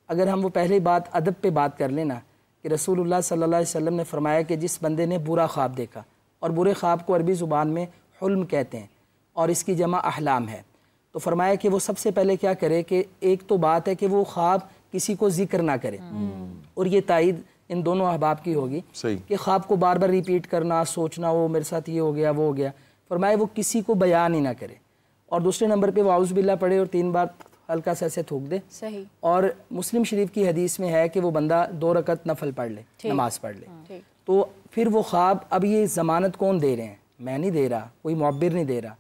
اگر ہم وہ پہلی بات ادب پہ بات کر لینا کہ رسول اللہ صلی اللہ علیہ وسلم نے فرمایا کہ جس بندے نے برا خواب دیکھا، اور برے خواب کو عربی زبان میں حلم کہتے ہیں اور اس کی جمع احلام ہے، تو فرمایا کہ وہ سب سے پہلے کیا کرے کہ ایک تو بات ہے کہ وہ خواب کسی کو ذکر نہ کرے، اور یہ تائید ان دونوں احباب کی ہوگی کہ خواب کو بار بار ریپیٹ کرنا، سوچنا وہ میرے ساتھ یہ ہو گیا وہ ہو گیا، فرمایا وہ کسی کو بیان ہی نہ کرے. اور دوسرے نمبر پہ واعوذ باللہ پڑھے اور 3 بار ہلکا سے ایسے تھوک دے. اور مسلم شریف کی حدیث میں ہے کہ وہ بندہ 2 رکعت نفل پڑھ لے، نماز پڑھ لے. تو پھر وہ خواب، اب یہ ضمانت کون دے رہے ہیں؟ میں نہیں دے رہا، کوئی معبر نہیں دے رہا،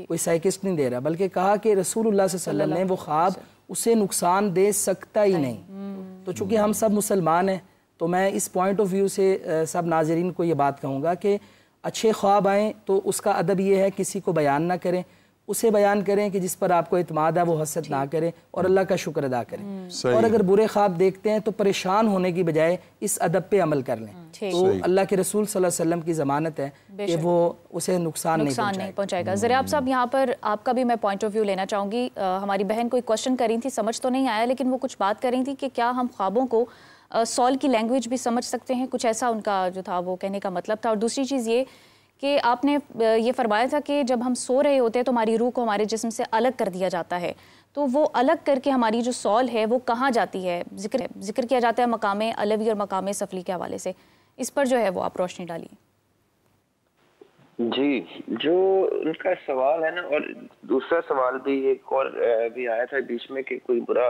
کوئی سائیکسٹ نہیں دے رہا، بلکہ کہا کہ رسول اللہ صلی اللہ علیہ وسلم نے وہ خواب اسے نقصان دے سکتا ہی نہیں۔ تو چونکہ ہم سب مسلمان ہیں تو میں اس پوائنٹ آف ویو سے سب ناظرین کو یہ بات کہوں گا کہ اچھے خواب آئیں تو اس کا ادب یہ ہے کسی کو بیان نہ کریں، اسے بیان کریں کہ جس پر آپ کو اعتماد ہے، وہ حسد نہ کریں اور اللہ کا شکر ادا کریں۔ اور اگر برے خواب دیکھتے ہیں تو پریشان ہونے کی بجائے اس ادب پہ عمل کر لیں، تو اللہ کے رسول صلی اللہ علیہ وسلم کی ضمانت ہے کہ وہ اسے نقصان نہیں پہنچائے گا۔ زریاب صاحب، یہاں پر آپ کا بھی میں پوائنٹ آف ویو لینا چاہوں گی۔ ہماری بہن کوئی کوشچن کر رہی تھی، سمجھ تو نہیں آیا، لیکن وہ کچھ بات کر رہی تھی کہ کیا ہم خوابوں کو سول کی لینگویج بھی سمجھ سکتے ہیں، کچھ ایسا ان کا جو تھا وہ کہنے کا مطلب تھا۔ اور دوسری چیز یہ کہ آپ نے یہ فرمایا تھا کہ جب ہم سو رہے ہوتے ہیں تو ہماری روح کو ہمارے جسم سے الگ کر دیا جاتا ہے، تو وہ الگ کر کے ہماری جو سول ہے وہ کہاں جاتی ہے؟ ذکر کیا جاتا ہے مقام علوی اور مقام سفلی کے حوالے سے، اس پر جو ہے وہ آپ روشنی ڈالیے۔ جی، جو ان کا سوال ہے نا، اور دوسرا سوال بھی ایک اور بھی آیا تھا بیچ میں کہ کوئی برا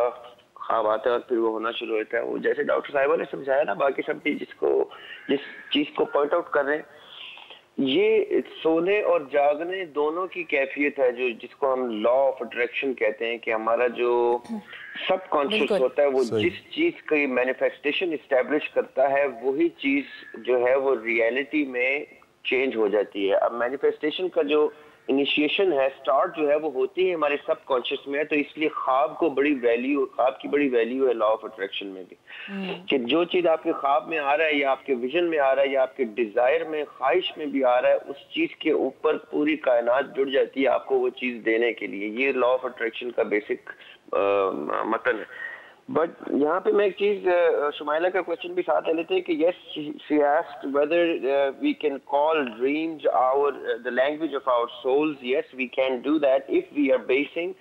خواب آتا ہے اور پھر وہ ہونا شروع ہوتا ہے، وہ جیسے ڈاکٹر صاحبہ نے سمجھایا نا، باقی سب بھی جس چیز کو پوائنٹ آؤٹ کر رہے ہیں، یہ سونے اور جاگنے دونوں کی کیفیت ہے، جس کو ہم لا آف اٹریکشن کہتے ہیں، کہ ہمارا جو سب کانشیس ہوتا ہے وہ جس چیز کی مینیفیسٹیشن اسٹیبلش کرتا ہے وہی چیز جو ہے وہ ریئلٹی میں چینج ہو جاتی ہے۔ اب مینیفیسٹیشن کا جو انیشیشن ہے، سٹارٹ جو ہے وہ ہوتی ہے ہمارے سب کانشیس میں، تو اس لیے خواب کی بڑی ویلیو ہے لا آف اٹریکشن میں بھی، کہ جو چیز آپ کے خواب میں آ رہا ہے یا آپ کے ویژن میں آ رہا ہے یا آپ کے ڈیزائر میں، خواہش میں بھی آ رہا ہے، اس چیز کے اوپر پوری کائنات جڑ جاتی ہے آپ کو وہ چیز دینے کے لیے۔ یہ لا آف اٹریکشن کا بیسک متن ہے۔ بٹ یہاں پہ میں ایک چیز، شمائلہ کا کوشچن بھی ساتھ لے لیتے ہیں کہ یس she asked whether we can call dreams the language of our souls. Yes, we can do that if we are basing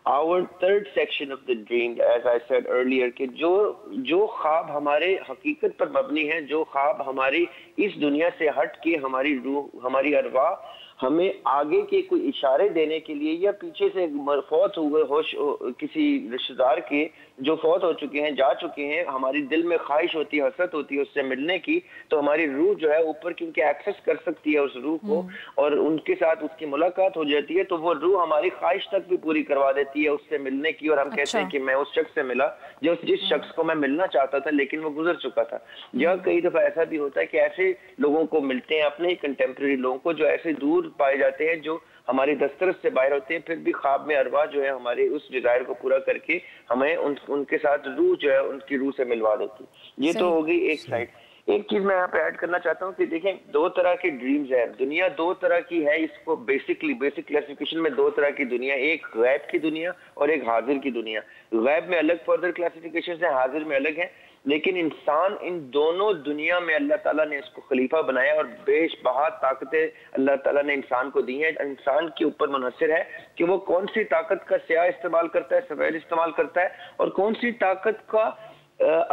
our third section of the dream, as I said earlier, کہ جو خواب ہمارے حقیقت پر مبنی ہیں، جو خواب ہماری اس دنیا سے ہٹ کے ہماری روح، ہماری ارواح ہمیں آگے کے کوئی اشارے دینے کے لیے، یا پیچھے سے فوت ہوئے کسی رشتہ دار کے جو فوت ہو چکے ہیں، جا چکے ہیں، ہماری دل میں خواہش ہوتی ہے، حسرت ہوتی ہے اس سے ملنے کی، تو ہماری روح جو ہے اوپر کیونکہ ایکسس کر سکتی ہے اس روح کو اور ان کے ساتھ اس کی ملاقات ہو جاتی ہے، تو وہ روح ہماری خواہش تک بھی پوری کروا دیتی ہے اس سے ملنے کی، اور ہم کہتے ہیں کہ میں اس شخص سے ملا جس شخص کو میں ملنا چاہتا تھا لیکن وہ گزر چکا تھا۔ یا کئی دفعہ ایسا بھی ہوتا ہے کہ ایسے لوگوں کو ملتے ہیں، اپنے ہی کنٹمپریری لوگوں کو جو ایسے دور پائے جاتے ہیں، جو ہماری دسترس سے باہر ہوتے ہیں، پھر بھی خواب میں ارواح جو ہے ہمارے اس ڈیزائر کو پورا کر کے ہمیں ان کے ساتھ روح جو ہے ان کی روح سے ملوا دیتی۔ یہ تو ہو گئی ایک سائڈ۔ ایک چیز میں یہاں پہ ایڈ کرنا چاہتا ہوں کہ دیکھیں، دو طرح کے ڈریمز ہیں، دنیا دو طرح کی ہے، اس کو بیسک کلاسیفیکیشن میں دو طرح کی دنیا، ایک غیب کی دنیا اور ایک حاضر کی دنیا۔ غیب میں الگ فردر کلاسیفیکیشن ہیں، حاضر میں الگ ہیں، لیکن انسان ان دونوں دنیا میں اللہ تعالیٰ نے اس کو خلیفہ بنایا اور بیش بہا طاقتیں اللہ تعالیٰ نے انسان کو دی ہیں۔ انسان کے اوپر منحصر ہے کہ وہ کون سی طاقت کا سیاہ استعمال کرتا ہے، سفید استعمال کرتا ہے، اور کون سی طاقت کا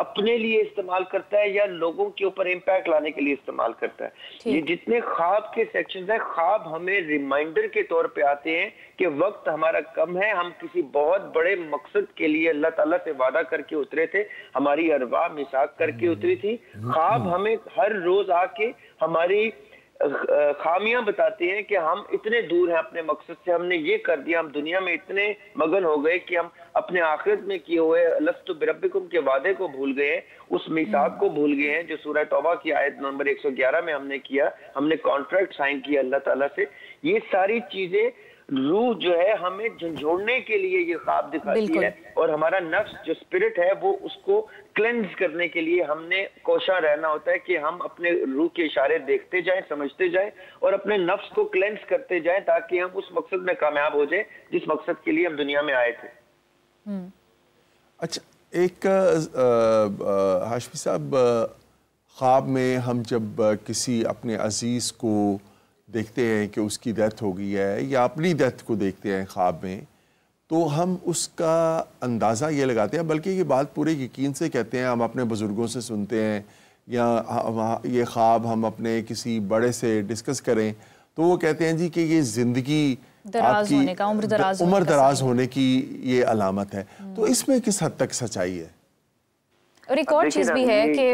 اپنے لیے استعمال کرتا ہے یا لوگوں کے اوپر امپیکٹ لانے کے لیے استعمال کرتا ہے۔ یہ جتنے خواب کے سیکشنز ہیں، خواب ہمیں ریمائنڈر کے طور پہ آتے ہیں کہ وقت ہمارا کم ہے، ہم کسی بہت بڑے مقصد کے لیے اللہ تعالیٰ سے وعدہ کر کے اترے تھے، ہماری ارواح میثاق کر کے اتری تھی۔ خواب ہمیں ہر روز آ کے ہماری خامیاں بتاتے ہیں کہ ہم اتنے دور ہیں اپنے مقصد سے، ہم نے یہ کر دیا، ہم دنیا میں اتنے مگن ہو گئے کہ ہم اپنے آخرت میں کیے ہوئے لست بربکم کے وعدے کو بھول گئے ہیں، اس میثاق کو بھول گئے ہیں جو سورہ توبہ کی آیت نمبر 111 میں ہم نے کیا، ہم نے کانٹریکٹ سائن کیا اللہ تعالیٰ سے۔ یہ ساری چیزیں روح جو ہے ہمیں جھنجھوڑنے کے لیے یہ خواب دکھاتی ہے، اور ہمارا نفس جو اسپرٹ ہے وہ اس کو کلینز کرنے کے لیے ہم نے کوشاں رہنا ہوتا ہے کہ ہم اپنے روح کے اشارے دیکھتے جائیں، سمجھتے جائیں اور اپنے نفس کو کلینز کرتے جائیں تاکہ ہم اس مقصد میں کامیاب ہو جائیں جس مقصد کے لیے ہم دنیا میں آئے تھے۔ اچھا، ایک ہاشمی صاحب، خواب میں ہم جب کسی اپنے عزیز کو دیکھتے ہیں کہ اس کی ڈیتھ ہو گئی ہے یا اپنی ڈیتھ کو دیکھتے ہیں خواب میں، تو ہم اس کا اندازہ یہ لگاتے ہیں، بلکہ یہ بات پورے یقین سے کہتے ہیں، ہم اپنے بزرگوں سے سنتے ہیں یا یہ خواب ہم اپنے کسی بڑے سے ڈسکس کریں تو وہ کہتے ہیں جی کہ یہ زندگی دراز ہونے کا، عمر دراز ہونے کی یہ علامت ہے۔ تو اس میں کس حد تک سچائی ہے؟ اور ایک اور چیز بھی ہے کہ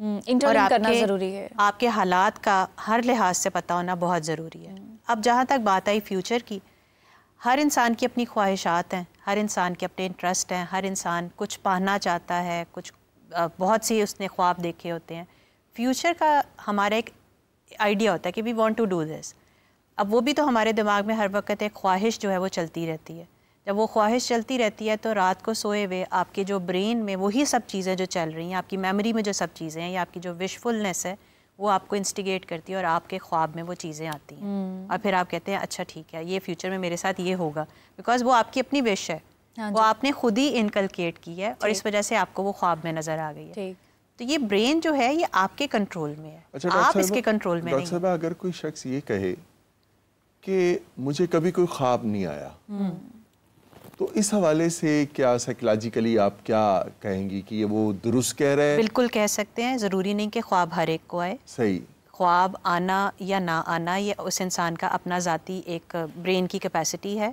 انٹرنیٹ کرنا ضروری ہے. آپ کے حالات کا ہر لحاظ سے پتہ ہونا بہت ضروری ہے. اب جہاں تک بات آئی فیوچر کی، ہر انسان کی اپنی خواہشات ہیں، ہر انسان کے اپنے انٹرسٹ ہیں، ہر انسان کچھ پانا چاہتا ہے، کچھ بہت سی اس نے خواب دیکھے ہوتے ہیں. فیوچر کا ہمارا ایک آئیڈیا ہوتا ہے کہ we want to do this. اب وہ بھی تو ہمارے دماغ میں ہر وقت ایک خواہش جو ہے وہ چلتی رہتی ہے. جب وہ خواہش چلتی رہتی ہے تو رات کو سوئے ہوئے آپ کے جو برین میں وہی سب چیزیں جو چل رہی ہیں، آپ کی میموری میں جو سب چیزیں ہیں یا آپ کی جو وشفلنس ہے وہ آپ کو انسٹیگیٹ کرتی ہے اور آپ کے خواب میں وہ چیزیں آتی ہیں. اور پھر آپ کہتے ہیں اچھا ٹھیک ہے یہ فیوچر میں میرے ساتھ یہ ہوگا، بیکاز وہ آپ کی اپنی وش ہے، وہ آپ نے خود ہی انکلکیٹ کی ہے اور اس وجہ سے آپ کو وہ خواب میں نظر آ گئی ہے. تو یہ برین جو ہے یہ آپ کے کنٹرول میں ہے، آپ اس کے کنٹرول میں نہیں. ڈاکٹر صاحب اگر کوئی شخص یہ کہے کہ مجھے کبھی کوئی خواب نہیں آیا، تو اس حوالے سے کیا سائیکولوجیکلی آپ کیا کہیں گی کہ یہ وہ درست کہہ رہے ہیں؟ بالکل کہہ سکتے ہیں. ضروری نہیں کہ خواب ہر ایک کو آئے. صحیح. خواب آنا یا نہ آنا یہ اس انسان کا اپنا ذاتی ایک برین کی کیپیسٹی ہے.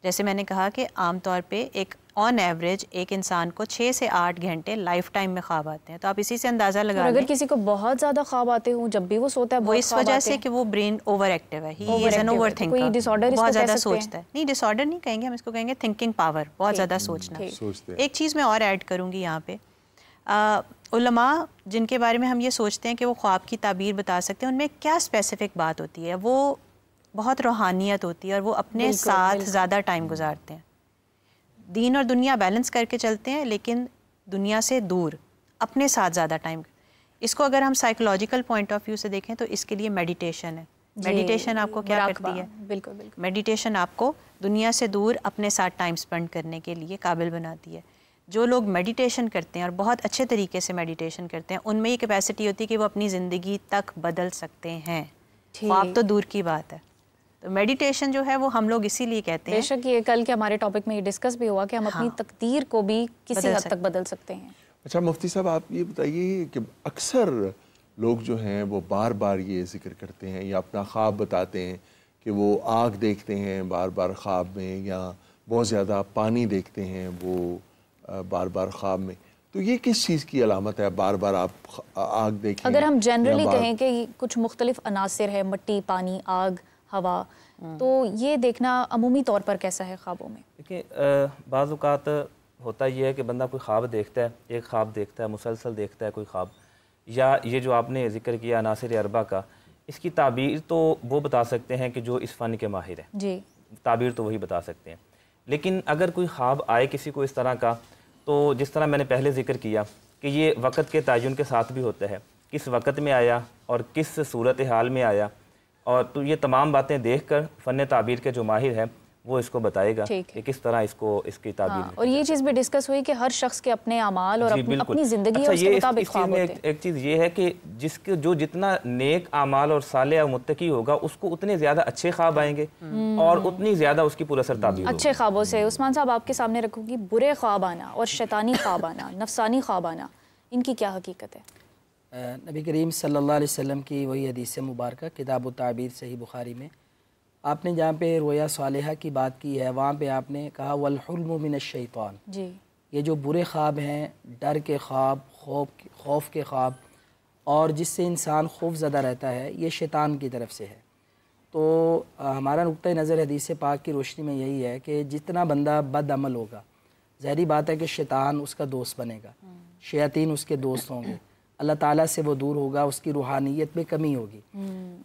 جیسے میں نے کہا کہ عام طور پہ ایک آن ایوریج ایک انسان کو 6 سے 8 گھنٹے لائف ٹائم میں خواب آتے ہیں. تو آپ اسی سے اندازہ لگا لیں. اگر کسی کو بہت زیادہ خواب آتے ہوں جب بھی وہ سوتا ہے، وہ اس وجہ سے کہ وہ برین اوور ایکٹیو ہے، ہی از این اوور تھنکر، بہت زیادہ سوچتا ہے. نہیں ڈس آرڈر نہیں کہیں گے ہم اس کو، کہیں گے تھنکنگ پاور، بہت زیادہ سوچنا. ایک چیز میں اور ایڈ کروں گی یہاں پہ، علماء جن کے بارے میں ہم یہ سوچتے ہیں کہ وہ خواب کی تعبیر بتا سکتے ہیں، ان میں کیا اسپیسیفک بات ہوتی ہے؟ وہ بہت روحانیت ہوتی ہے اور وہ اپنے ساتھ زیادہ ٹائم گزارتے ہیں. دین اور دنیا بیلنس کر کے چلتے ہیں لیکن دنیا سے دور اپنے ساتھ زیادہ ٹائم. اس کو اگر ہم سائیکولوجیکل پوائنٹ آف ویو سے دیکھیں تو اس کے لیے میڈیٹیشن ہے. میڈیٹیشن آپ کو کیا کرتی ہے؟ بالکل بالکل. میڈیٹیشن آپ کو دنیا سے دور اپنے ساتھ ٹائم سپینڈ کرنے کے لیے قابل بناتی ہے. جو لوگ میڈیٹیشن کرتے ہیں اور بہت اچھے طریقے سے میڈیٹیشن کرتے ہیں، ان میں یہ کیپیسٹی ہوتی ہے کہ وہ اپنی زندگی تک بدل سکتے ہیں. خواب تو دور کی بات ہے. تو میڈیٹیشن جو ہے وہ ہم لوگ اسی لیے کہتے ہیں. بے شک یہ کل کے ہمارے ٹاپک میں یہ ڈسکس بھی ہوا کہ ہم اپنی تقدیر کو بھی کسی حد تک بدل سکتے ہیں. اچھا مفتی صاحب آپ یہ بتائیے کہ اکثر لوگ جو ہیں وہ بار بار یہ ذکر کرتے ہیں یا اپنا خواب بتاتے ہیں کہ وہ آگ دیکھتے ہیں بار بار خواب میں، یا بہت زیادہ پانی دیکھتے ہیں وہ بار بار خواب میں. تو یہ کس چیز کی علامت ہے بار بار آپ آگ دیکھیں؟ اگر ہم جنرلی کہیں کہ کچھ مختلف عناصر ہے، مٹی، پانی، آگ، ہوا، تو یہ دیکھنا عمومی طور پر کیسا ہے خوابوں میں؟ دیکھیں بعض اوقات ہوتا یہ ہے کہ بندہ کوئی خواب دیکھتا ہے، ایک خواب دیکھتا ہے، مسلسل دیکھتا ہے کوئی خواب، یا یہ جو آپ نے ذکر کیا عناصر اربع کا، اس کی تعبیر تو وہ بتا سکتے ہیں کہ جو اس فن کے ماہر ہیں. جی تعبیر تو وہی بتا سکتے ہیں. لیکن اگر کوئی خواب آئے کسی کو اس طرح کا، تو جس طرح میں نے پہلے ذکر کیا کہ یہ وقت کے تعین کے ساتھ بھی ہوتا ہے، کس وقت میں آیا اور کس صورتحال میں آیا، اور تو یہ تمام باتیں دیکھ کر فن تعبیر کے جو ماہر ہے وہ اس کو بتائے گا کہ کس طرح اس کی تعبیر. اور یہ چیز بھی ڈسکس ہوئی کہ ہر شخص کے اپنے اعمال اور اپنی زندگی ہے، اس کے مطابق خواب ہوتے ہیں. ایک چیز یہ ہے کہ جو جتنا نیک اعمال اور صالح اور متقی ہوگا اس کو اتنے زیادہ اچھے خواب آئیں گے اور اتنی زیادہ اس کی پر اثر تعبیر ہوگی. اچھے خوابوں سے عثمان صاحب آپ کے سامنے رکھوں گی، برے خواب آنا اور شیطانی خواب آنا، نفسانی خواب آنا، ان کی کیا حقیقت ہے؟ نبی کریم صلی اللہ علیہ وسلم کی وہی حدیث مبارکہ کتاب التعبیر صحیح بخاری میں آپ نے جہاں پہ رویا صالحہ کی بات کی ہے، وہاں پہ آپ نے کہا والحلم من الشیطان. جی یہ جو برے خواب ہیں، ڈر کے خواب، خوف کے خواب، اور جس سے انسان خوف زدہ رہتا ہے، یہ شیطان کی طرف سے ہے. تو ہمارا نقطہ نظر حدیث پاک کی روشنی میں یہی ہے کہ جتنا بندہ بد عمل ہوگا، ظاہری بات ہے کہ شیطان اس کا دوست بنے گا، شیاطین اس کے دوست ہوں گے، اللہ تعالیٰ سے وہ دور ہوگا، اس کی روحانیت میں کمی ہوگی.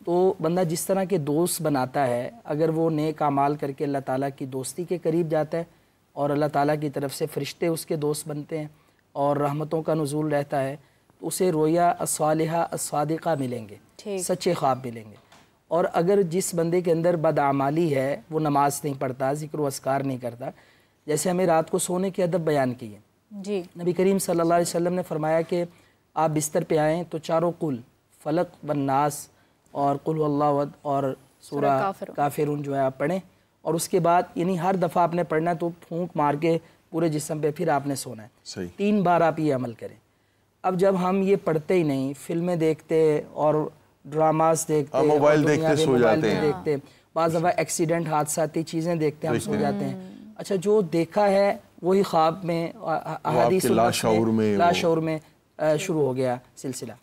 تو بندہ جس طرح کے دوست بناتا ہے، اگر وہ نیک اعمال کر کے اللہ تعالیٰ کی دوستی کے قریب جاتا ہے اور اللہ تعالیٰ کی طرف سے فرشتے اس کے دوست بنتے ہیں اور رحمتوں کا نزول رہتا ہے، تو اسے رویا الصالحہ الصادقہ ملیں گے، سچے خواب ملیں گے. اور اگر جس بندے کے اندر بدعمالی ہے، وہ نماز نہیں پڑھتا، ذکر و اذکار نہیں کرتا، جیسے ہمیں رات کو سونے کے ادب بیان کیے، جی نبی کریم صلی اللہ علیہ وسلم نے فرمایا کہ آپ بستر پہ آئیں تو چاروں قل، فلق والناس اور قل هو اللہ احد اور سورہ کافرون جو ہے آپ پڑھیں، اور اس کے بعد یعنی ہر دفعہ آپ نے پڑھنا ہے تو پھونک مار کے پورے جسم پہ پھر آپ نے سونا ہے. 3 بار آپ یہ عمل کریں. اب جب ہم یہ پڑھتے ہی نہیں، فلمیں دیکھتے اور ڈراماز دیکھتے، موبائل دیکھتے سو جاتے ہیں، بعض دفعہ ایکسیڈنٹ حادثاتی چیزیں دیکھتے ہم سو جاتے ہیں. اچھا جو دیکھا ہے وہی خواب میں احادیث لاشعور میں شروع ہو گیا سلسلہ.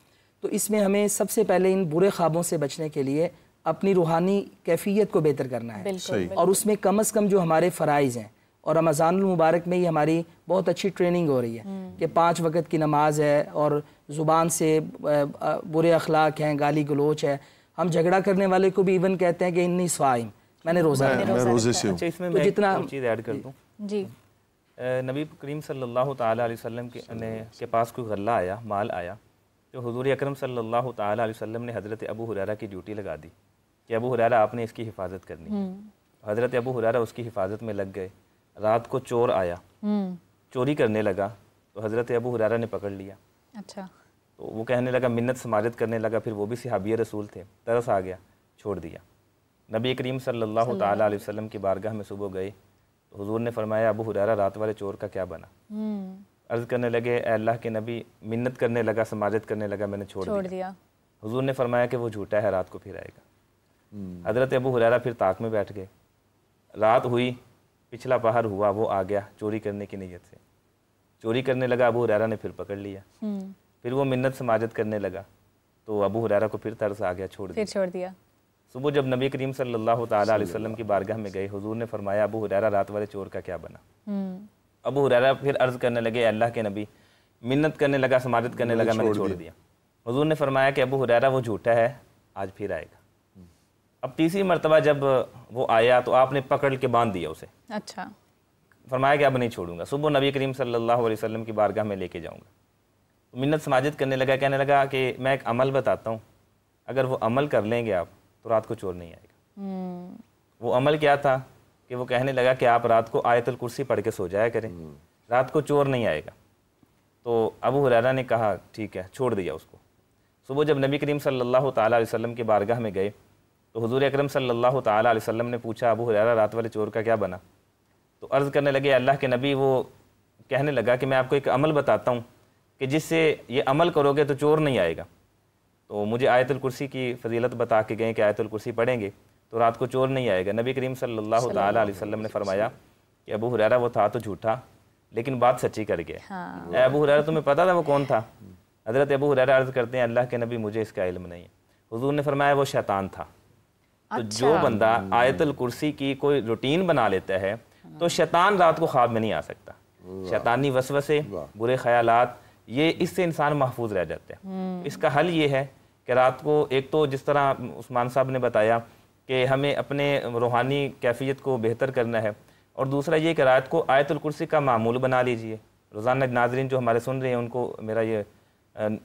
تو اس میں ہمیں سب سے پہلے ان برے خوابوں سے بچنے کے لیے اپنی روحانی کیفیت کو بہتر کرنا ہے، اور اس میں کم از کم جو ہمارے فرائض ہیں، اور رمضان المبارک میں ہی ہماری بہت اچھی ٹریننگ ہو رہی ہے کہ 5 وقت کی نماز ہے، اور زبان سے برے اخلاق ہیں، گالی گلوچ ہے، ہم جھگڑا کرنے والے کو بھی ایون کہتے ہیں کہ انی صائم، میں نے روزہ رکھا ہے۔ روزے سے اچھا، اس میں میں جتنا ایک چیز ایڈ کر دوں، جی، نبی کریم صلی اللہ تعالیٰ علیہ وسلم کے پاس کوئی غلہ آیا، مال آیا، تو حضور اکرم صلی اللہ تعالیٰ علیہ وسلم نے حضرت ابو ہریرہ کی ڈیوٹی لگا دی کہ ابو ہریرہ آپ نے اس کی حفاظت کرنی۔ حضرت ابو ہریرہ اس کی حفاظت میں لگ گئے۔ رات کو چور آیا، چوری کرنے لگا، تو حضرت ابو ہریرہ نے پکڑ لیا۔ اچھا، تو وہ کہنے لگا، منت سماجت کرنے لگا، پھر وہ بھی صحابی رسول تھے، ترس آ گیا، چھوڑ دیا۔ نبی کریم صلی اللہ تعالیٰ علیہ وسلم کی بارگاہ میں صبح گئے تو حضور نے فرمایا، ابو ہریرہ رات والے چور کا کیا بنا؟ عرض کرنے لگے، اے اللہ کے نبی، منت کرنے لگا، سماجت کرنے لگا، میں نے چھوڑ دیا۔ حضور نے فرمایا کہ وہ جھوٹا ہے، رات کو پھر آئے گا۔ حضرت ابو ہریرہ پھر طاق میں بیٹھ گئے۔ رات ہوئی، پچھلا پہر ہوا، وہ آ گیا چوری کرنے کی نیت سے، چوری کرنے لگا، ابو ہریرہ نے پھر پکڑ لیا۔ پھر وہ منت سماجت کرنے لگا تو ابو ہریرہ کو پھر ترس آ گیا، چھوڑ دیا۔ صبح جب نبی کریم صلی اللہ تعالیٰ علیہ وسلم کی بارگاہ میں گئے، حضور نے فرمایا، ابو ہریرہ رات والے چور کا کیا بنا؟ ابو ہریرہ پھر عرض کرنے لگے، اللہ کے نبی، منت کرنے لگا، سماجت کرنے لگا، میں نے چھوڑ دیا۔ حضور نے فرمایا کہ ابو ہریرہ وہ جھوٹا ہے، آج پھر آئے گا۔ اب تیسری مرتبہ جب وہ آیا تو آپ نے پکڑ کے باندھ دیا اسے۔ اچھا، فرمایا کہ اب نہیں چھوڑوں گا، صبح نبی کریم صلی اللہ علیہ وسلم کی بارگاہ میں لے کے جاؤں گا۔ منت سماجت کرنے لگا، کہنے لگا کہ میں ایک عمل بتاتا ہوں، اگر وہ عمل کر لیں گے آپ تو رات کو چور نہیں آئے گا۔ وہ عمل کیا تھا کہ وہ کہنے لگا کہ آپ رات کو آیت الکرسی پڑھ کے سو جایا کریں، رات کو چور نہیں آئے گا۔ تو ابو ہریرہ نے کہا ٹھیک ہے، چھوڑ دیا اس کو۔ صبح جب نبی کریم صلی اللہ تعالیٰ علیہ وسلم کی بارگاہ میں گئے تو حضور اکرم صلی اللہ تعالیٰ علیہ وسلم نے پوچھا، ابو ہریرہ رات والے چور کا کیا بنا؟ تو عرض کرنے لگے، اللہ کے نبی، وہ کہنے لگا کہ میں آپ کو ایک عمل بتاتا ہوں کہ جس سے یہ عمل کرو گے تو چور نہیں آئے گا۔ تو مجھے آیت الکرسی کی فضیلت بتا کے گئے کہ آیت الکرسی پڑھیں گے تو رات کو چور نہیں آئے گا۔ نبی کریم صلی اللہ تعالیٰ علیہ وسلم نے فرمایا کہ ابو ہریرہ وہ تھا تو جھوٹا، لیکن بات سچی کر گیا۔ اے ابو ہریرہ، تمہیں پتا تھا وہ کون تھا؟ حضرت ابو ہریرہ عرض کرتے ہیں، اللہ کے نبی، مجھے اس کا علم نہیں ہے۔ حضور نے فرمایا وہ شیطان تھا۔ تو جو بندہ آیت الکرسی کی کوئی روٹین بنا لیتا ہے تو شیطان رات کو خواب میں نہیں آ سکتا۔ شیطانی وسوسے، برے خیالات، یہ اس سے انسان محفوظ رہ جاتے ہیں۔ اس کا حل یہ ہے کہ رات کو ایک تو جس طرح عثمان صاحب نے بتایا کہ ہمیں اپنے روحانی کیفیت کو بہتر کرنا ہے، اور دوسرا یہ کہ رات کو آیت الکرسی کا معمول بنا لیجئے۔ روزانہ ناظرین جو ہمارے سن رہے ہیں ان کو میرا یہ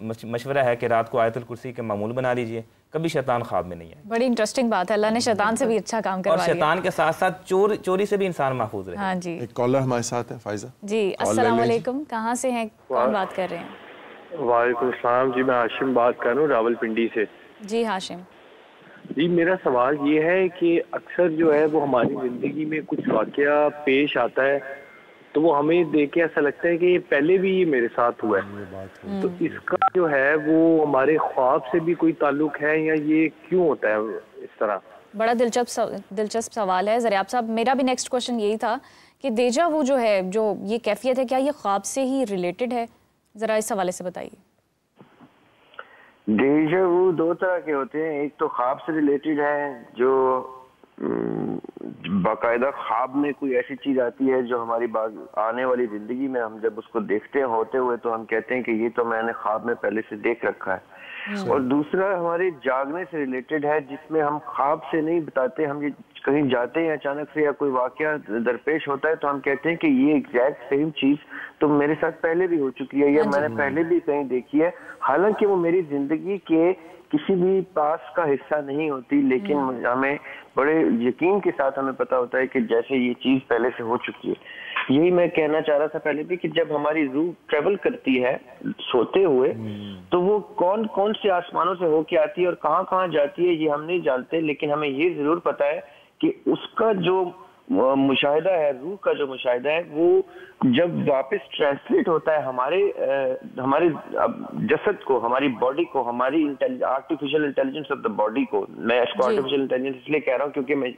مشورہ ہے کہ رات کو آیت الکرسی کے معمول بنا لیجئے، کبھی شیطان خواب میں نہیں آئے۔ بڑی انٹرسٹنگ بات ہے، اللہ نے شیطان سے بھی اچھا کام کروایا، اور شیطان کے ساتھ ساتھ چوری سے بھی انسان محفوظ رہے۔ ہاں جی، ایک کالر ہمارے ساتھ ہے، فائزہ جی، السلام علیکم، کہاں سے ہیں، کون بات کر رہے ہیں؟ وعلیکم السلام جی، میں ہاشم بات کر رہا ہوں راول پنڈی سے۔ جی ہاشم جی، میرا سوال یہ ہے کہ اکثر جو ہے وہ ہماری زندگی میں کچھ واقعہ پیش آتا ہے تو وہ ہمیں دیکھ کے ایسا لگتا ہے کہ یہ پہلے بھی یہ میرے ساتھ ہوا ہے، تو اس کا جو ہے وہ ہمارے خواب سے بھی کوئی تعلق ہے یا یہ کیوں ہوتا ہے اس طرح؟ بڑا دلچسپ سوال ہے زریاب صاحب۔ میرا بھی نیکسٹ کوشچن یہی تھا کہ دیجا وہ جو ہے، جو یہ کیفیت ہے، کیا یہ خواب سے ہی ریلیٹڈ ہے؟ ذرا اس حوالے سے بتائیے۔ دیجا وہ دو طرح کے ہوتے ہیں، ایک تو خواب سے ریلیٹڈ ہے، جو باقاعدہ خواب میں کوئی ایسی چیز آتی ہے جو ہماری آنے والی زندگی میں ہم جب اس کو دیکھتے ہیں ہوتے ہوئے تو ہم کہتے ہیں کہ یہ تو میں نے خواب میں پہلے سے دیکھ رکھا ہے۔ اور دوسرا ہمارے جاگنے سے ریلیٹڈ ہے، جس میں ہم خواب سے نہیں بتاتے، ہم یہ کہیں جاتے ہیں اچانک سے یا کوئی واقعہ درپیش ہوتا ہے تو ہم کہتے ہیں کہ یہ ایگزیکٹ سیم چیز تو میرے ساتھ پہلے بھی ہو چکی ہے یا میں نے پہلے بھی کہیں دیکھی ہے، حالانکہ وہ میری زندگی کے کسی بھی پاس کا حصہ نہیں ہوتی، لیکن ہمیں بڑے یقین کے ساتھ ہمیں پتا ہوتا ہے کہ جیسے یہ چیز پہلے سے ہو چکی ہے۔ یہی میں کہنا چاہ رہا تھا پہلے بھی کہ جب ہماری روح ٹریول کرتی ہے سوتے ہوئے تو وہ کون کون سے آسمانوں سے ہو کے آتی ہے اور کہاں کہاں جاتی ہے یہ ہم نہیں جانتے، لیکن ہمیں یہ ضرور پتا ہے کہ اس کا جو مشاہدہ ہے، روح کا جو مشاہدہ ہے، وہ جب واپس ٹرانسلیٹ ہوتا ہے ہمارے جسد کو، ہماری باڈی کو، ہماری artificial intelligence of the body کو، میں اس کو آرٹیفیشل انٹیلیجنس اس لیے کہہ رہا ہوں کیونکہ میں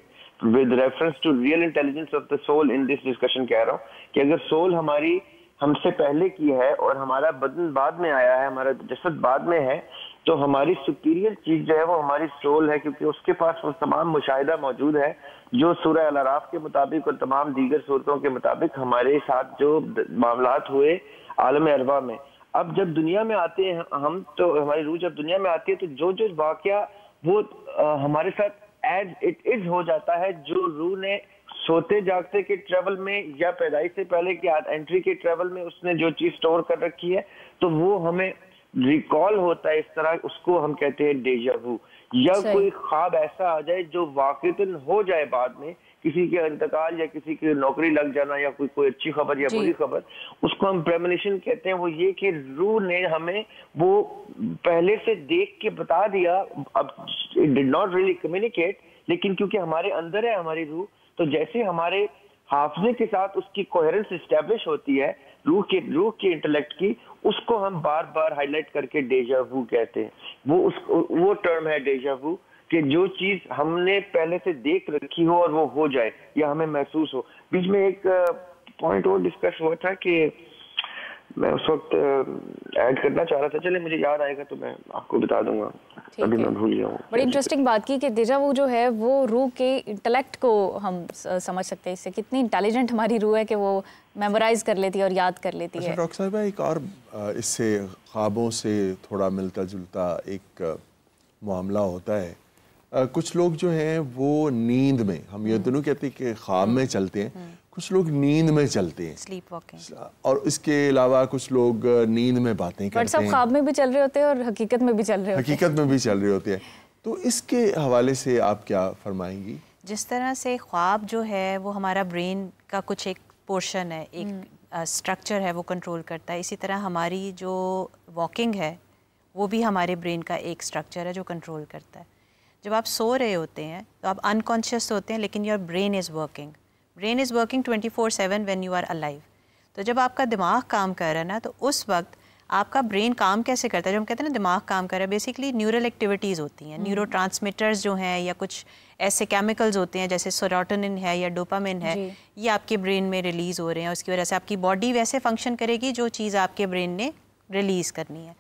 with reference to real intelligence of the soul in this discussion کہہ رہا ہوں کہ اگر سول ہماری ہم سے پہلے کی ہے اور ہمارا بدن بعد میں آیا ہے، ہمارا جسد بعد میں ہے، تو ہماری سپیریئر چیز جو ہے وہ ہماری سول ہے، کیونکہ اس کے پاس وہ تمام مشاہدہ موجود ہے جو سورہ الاعراف کے مطابق اور تمام دیگر صورتوں کے مطابق ہمارے ساتھ جو معاملات ہوئے عالم ارواح میں. اب جب دنیا میں آتے ہیں ہم، تو ہماری روح جب دنیا میں آتی ہے تو جو واقعہ وہ ہمارے ساتھ ایز اٹ از ہو جاتا ہے، جو روح نے سوتے جاگتے کے ٹریول میں یا پیدائش سے پہلے کی انٹری کے ٹریول میں اس نے جو چیز سٹور کر رکھی ہے تو وہ ہمیں ریکال ہوتا ہے. اس طرح اس کو ہم کہتے ہیں ڈیجا وو. یا کوئی خواب ایسا آ جائے جو واقعتاً ہو جائے بعد میں، کسی کے انتقال یا کسی کی نوکری لگ جانا یا کوئی اچھی خبر یا بری خبر، اس کو ہم پریمونیشن کہتے ہیں. وہ یہ کہ روح نے ہمیں وہ پہلے سے دیکھ کے بتا دیا. اب it did not really communicate, لیکن کیونکہ ہمارے اندر ہے ہماری روح، تو جیسے ہمارے حافظے کے ساتھ اس کی کوہرنس اسٹیبلش ہوتی ہے روح کے انٹلیکٹ کی، اس کو ہم بار بار ہائی لائٹ کر کے ڈیجا وو کہتے ہیں. وہ ٹرم ہے ڈیجا وو، کہ جو چیز ہم نے پہلے سے دیکھ رکھی ہو اور وہ ہو جائے یا ہمیں محسوس ہو. بیچ میں ایک پوائنٹ اور ڈسکس ہوا تھا کہ میں اس وقت ایڈ کرنا چاہ رہا تھا، چلے مجھے یاد آئے گا تو میں آپ کو بتا دوں گا، ابھی میں بھول گیا ہوں. بڑی انٹرسٹنگ بات کی کہ ڈیجا وو جو ہے وہ روح کے انٹلیکٹ کو ہم سمجھ سکتے ہیں، اس سے کتنی انٹیلیجنٹ ہماری روح ہے کہ وہ میمورائز کر لیتی ہے اور یاد کر لیتی ہے. ڈاکٹر صاحبہ ایک اور اس سے خوابوں سے تھوڑا ملتا جلتا ایک معاملہ ہوتا ہے. کچھ لوگ جو ہیں وہ نیند میں، ہم یہ دونوں کہتے ہیں کہ خواب میں چلتے ہیں، کچھ لوگ نیند میں چلتے ہیں، سلیپ واکنگ، اور اس کے علاوہ کچھ لوگ نیند میں باتیں کرتے ہیں. سب خواب میں بھی چل رہے ہوتے ہیں اور حقیقت میں بھی چل رہے ہوتے ہیں. تو اس کے حوالے سے آپ کیا فرمائیں گی؟ جس طرح سے خواب جو ہے وہ ہمارا برین کا کچھ ایک پورشن ہے، ایک اسٹرکچر ہے، وہ کنٹرول کرتا ہے. اسی طرح ہماری جو واکنگ ہے وہ بھی ہمارے برین کا ایک اسٹرکچر ہے جو کنٹرول کرتا ہے. جب آپ سو رہے ہوتے ہیں تو آپ انکانشیس ہوتے ہیں، لیکن your brain is working. Brain is working 24/7 when you are alive. تو جب آپ کا دماغ کام کر رہا ہے نا، تو اس وقت آپ کا برین کام کیسے کرتا ہے؟ جو ہم کہتے ہیں نا دماغ کام کر رہا ہے، بیسیکلی نیورل ایکٹیویٹیز ہوتی ہیں، نیورو ٹرانسمیٹرز جو ہیں یا کچھ ایسے کیمیکلز ہوتے ہیں جیسے سیروٹونن ہے یا ڈوپامن ہے، یہ آپ کے برین میں ریلیز ہو رہے ہیں. اس کی وجہ سے آپ کی باڈی ویسے فنکشن کرے گی جو چیز آپ کے برین نے ریلیز کرنی ہے.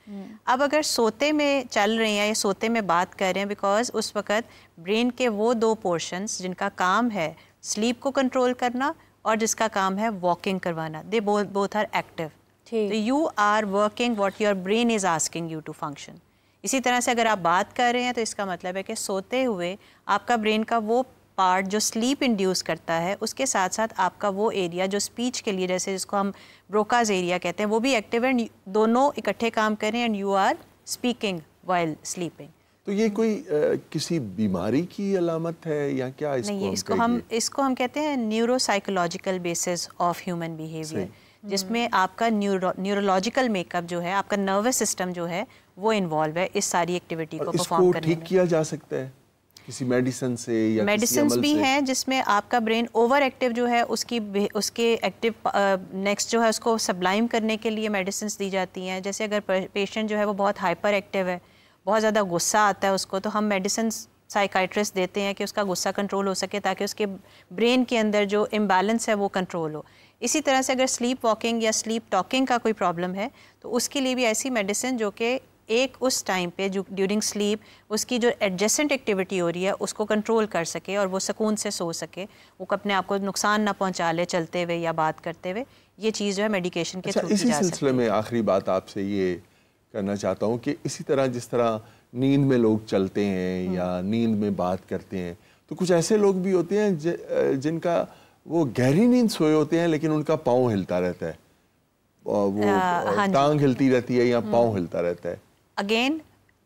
اب اگر سوتے میں چل رہے ہیں یا سوتے میں بات کر رہے ہیں، بیکاز اس وقت برین کے وہ دو پورشنز جن کا کام ہے سلیپ کو کنٹرول کرنا اور جس کا کام ہے واکنگ کروانا، they both are active. You are working what your brain is asking you to function. اسی طرح سے اگر آپ بات کر رہے ہیں تو اس کا مطلب ہے کہ سوتے ہوئے آپ کا برین کا وہ پارٹ جو سلیپ انڈیوس کرتا ہے، اس کے ساتھ ساتھ آپ کا وہ ایریا جو اسپیچ کے لیے، جیسے جس کو ہم بروکاز ایریا کہتے ہیں، وہ بھی ایکٹیو ہے. دونوں اکٹھے کام کریں and you are speaking while sleeping. تو یہ کوئی کسی بیماری کی علامت ہے یا کیا؟ نہیں، اس کو ہم کہتے ہیں neuro psychological basis of human behaviour, جس میں آپ کا نیورولوجیکل میک اپ جو ہے، آپ کا نروس سسٹم جو ہے وہ انوالو ہے اس ساری ایکٹیویٹی کو پرفارم کرنے میں. اس کو ٹھیک کیا جا سکتا ہے کسی میڈیسن سے یا میڈیسنز بھی ہیں جس میں آپ کا برین اوور ایکٹیو جو ہے اس کے ایکٹیو نیکسٹ جو ہے اس کو سبلائم کرنے کے لیے میڈیسنز دی جاتی ہیں. جیسے اگر پیشنٹ جو ہے وہ بہت ہائپر ایکٹیو ہے، بہت زیادہ غصہ آتا ہے اس کو، تو ہم میڈیسنز سائیکائٹرسٹ دیتے ہیں کہ اس کا غصہ کنٹرول ہو سکے تاکہ اس کے برین کے اندر جو امبیلنس ہے وہ کنٹرول ہو. اسی طرح سے اگر سلیپ واکنگ یا سلیپ ٹاکنگ کا کوئی پرابلم ہے تو اس کے لیے بھی ایسی میڈیسن جو کہ ایک اس ٹائم پہ جو ڈیورنگ سلیپ اس کی جو ایڈجسٹنٹ ایکٹیویٹی ہو رہی ہے اس کو کنٹرول کر سکے اور وہ سکون سے سو سکے، وہ اپنے آپ کو نقصان نہ پہنچا لے چلتے ہوئے یا بات کرتے ہوئے. یہ چیز جو ہے میڈیکیشن کے تھرو کی جا سکتی ہے. اسی سلسلے میں آخری بات آپ سے یہ کرنا چاہتا ہوں کہ اسی طرح جس طرح نیند میں لوگ چلتے ہیں یا نیند میں بات کرتے ہیں، تو کچھ ایسے لوگ بھی ہوتے ہیں جن کا وہ گہری نیند سوئے ہوتے ہیں لیکن ان کا پاؤں ہلتا رہتا ہے، وہ ٹانگ ہلتی رہتی ہے یا پاؤں ہلتا رہتا ہے. Again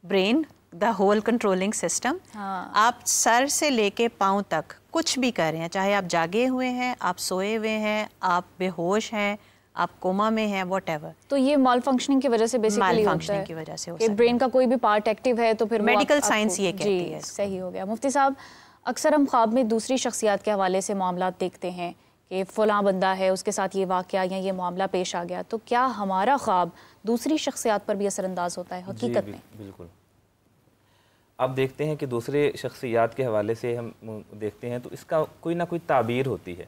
brain the whole controlling system, آپ سر سے لے کے پاؤں تک کچھ بھی کر رہے ہیں، چاہے آپ جاگے ہوئے ہیں، آپ سوئے ہوئے ہیں، آپ بے ہوش ہیں، آپ کوما میں ہیں، واٹ ایور. تو یہ مال فنکشننگ کی وجہ سے بیسیکلی ہوتا ہے کی وجہ سے کہ برین کا کوئی بھی پارٹ ایکٹیو ہے تو پھر میڈیکل سائنس یہ کہتی ہے. صحیح ہو گیا. مفتی صاحب، اکثر ہم خواب میں دوسری شخصیات کے حوالے سے معاملات دیکھتے ہیں کہ فلاں بندہ ہے، اس کے ساتھ یہ واقعہ یا یہ معاملہ پیش آ گیا، تو کیا ہمارا خواب دوسری شخصیات پر بھی اثر انداز ہوتا ہے حقیقت میں؟ بالکل. اب دیکھتے ہیں کہ دوسرے شخصیات کے حوالے سے ہم دیکھتے ہیں تو اس کا کوئی نہ کوئی تعبیر ہوتی ہے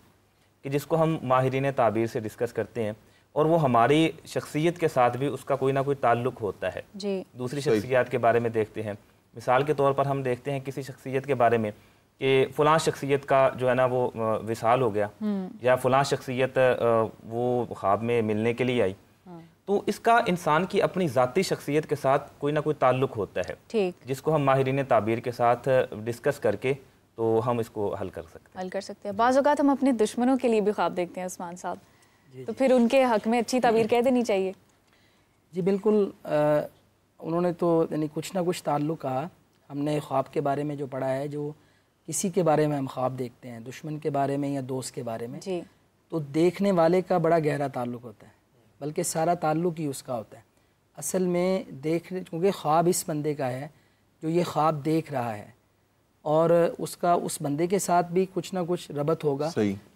کہ جس کو ہم ماہرین تعبیر سے ڈسکس کرتے ہیں. اور وہ ہماری شخصیت کے ساتھ بھی اس کا کوئی نہ کوئی تعلق ہوتا ہے. دوسری شخصیات کے بارے میں دیکھتے ہیں، مثال کے طور پر ہم دیکھتے ہیں کسی شخصیت کے بارے میں کہ فلاں شخصیت کا جو ہے نا وہ وصال ہو گیا، یا فلاں شخصیت وہ خواب میں ملنے کے لیے آئی، تو اس کا انسان کی اپنی ذاتی شخصیت کے ساتھ کوئی نہ کوئی تعلق ہوتا ہے، جس کو ہم ماہرین تعبیر کے ساتھ ڈسکس کر کے تو ہم اس کو حل کر سکتے ہیں. بعض اوقات ہم اپنے دشمنوں کے لیے بھی خواب دیکھتے ہیں عثمان صاحب، تو پھر ان کے حق میں اچھی تعبیر کہہ دینی چاہیے. جی بالکل، انہوں نے تو یعنی کچھ نہ کچھ تعلق کہا. ہم نے خواب کے بارے میں جو پڑھا ہے، جو کسی کے بارے میں ہم خواب دیکھتے ہیں، دشمن کے بارے میں یا دوست کے بارے میں، تو دیکھنے والے کا بڑا گہرا تعلق ہوتا ہے، بلکہ سارا تعلق ہی اس کا ہوتا ہے. اصل میں کیونکہ خواب اس بندے کا ہے جو یہ خواب دیکھ رہا ہے، اور اس کا اس بندے کے ساتھ بھی کچھ نہ کچھ ربط ہوگا،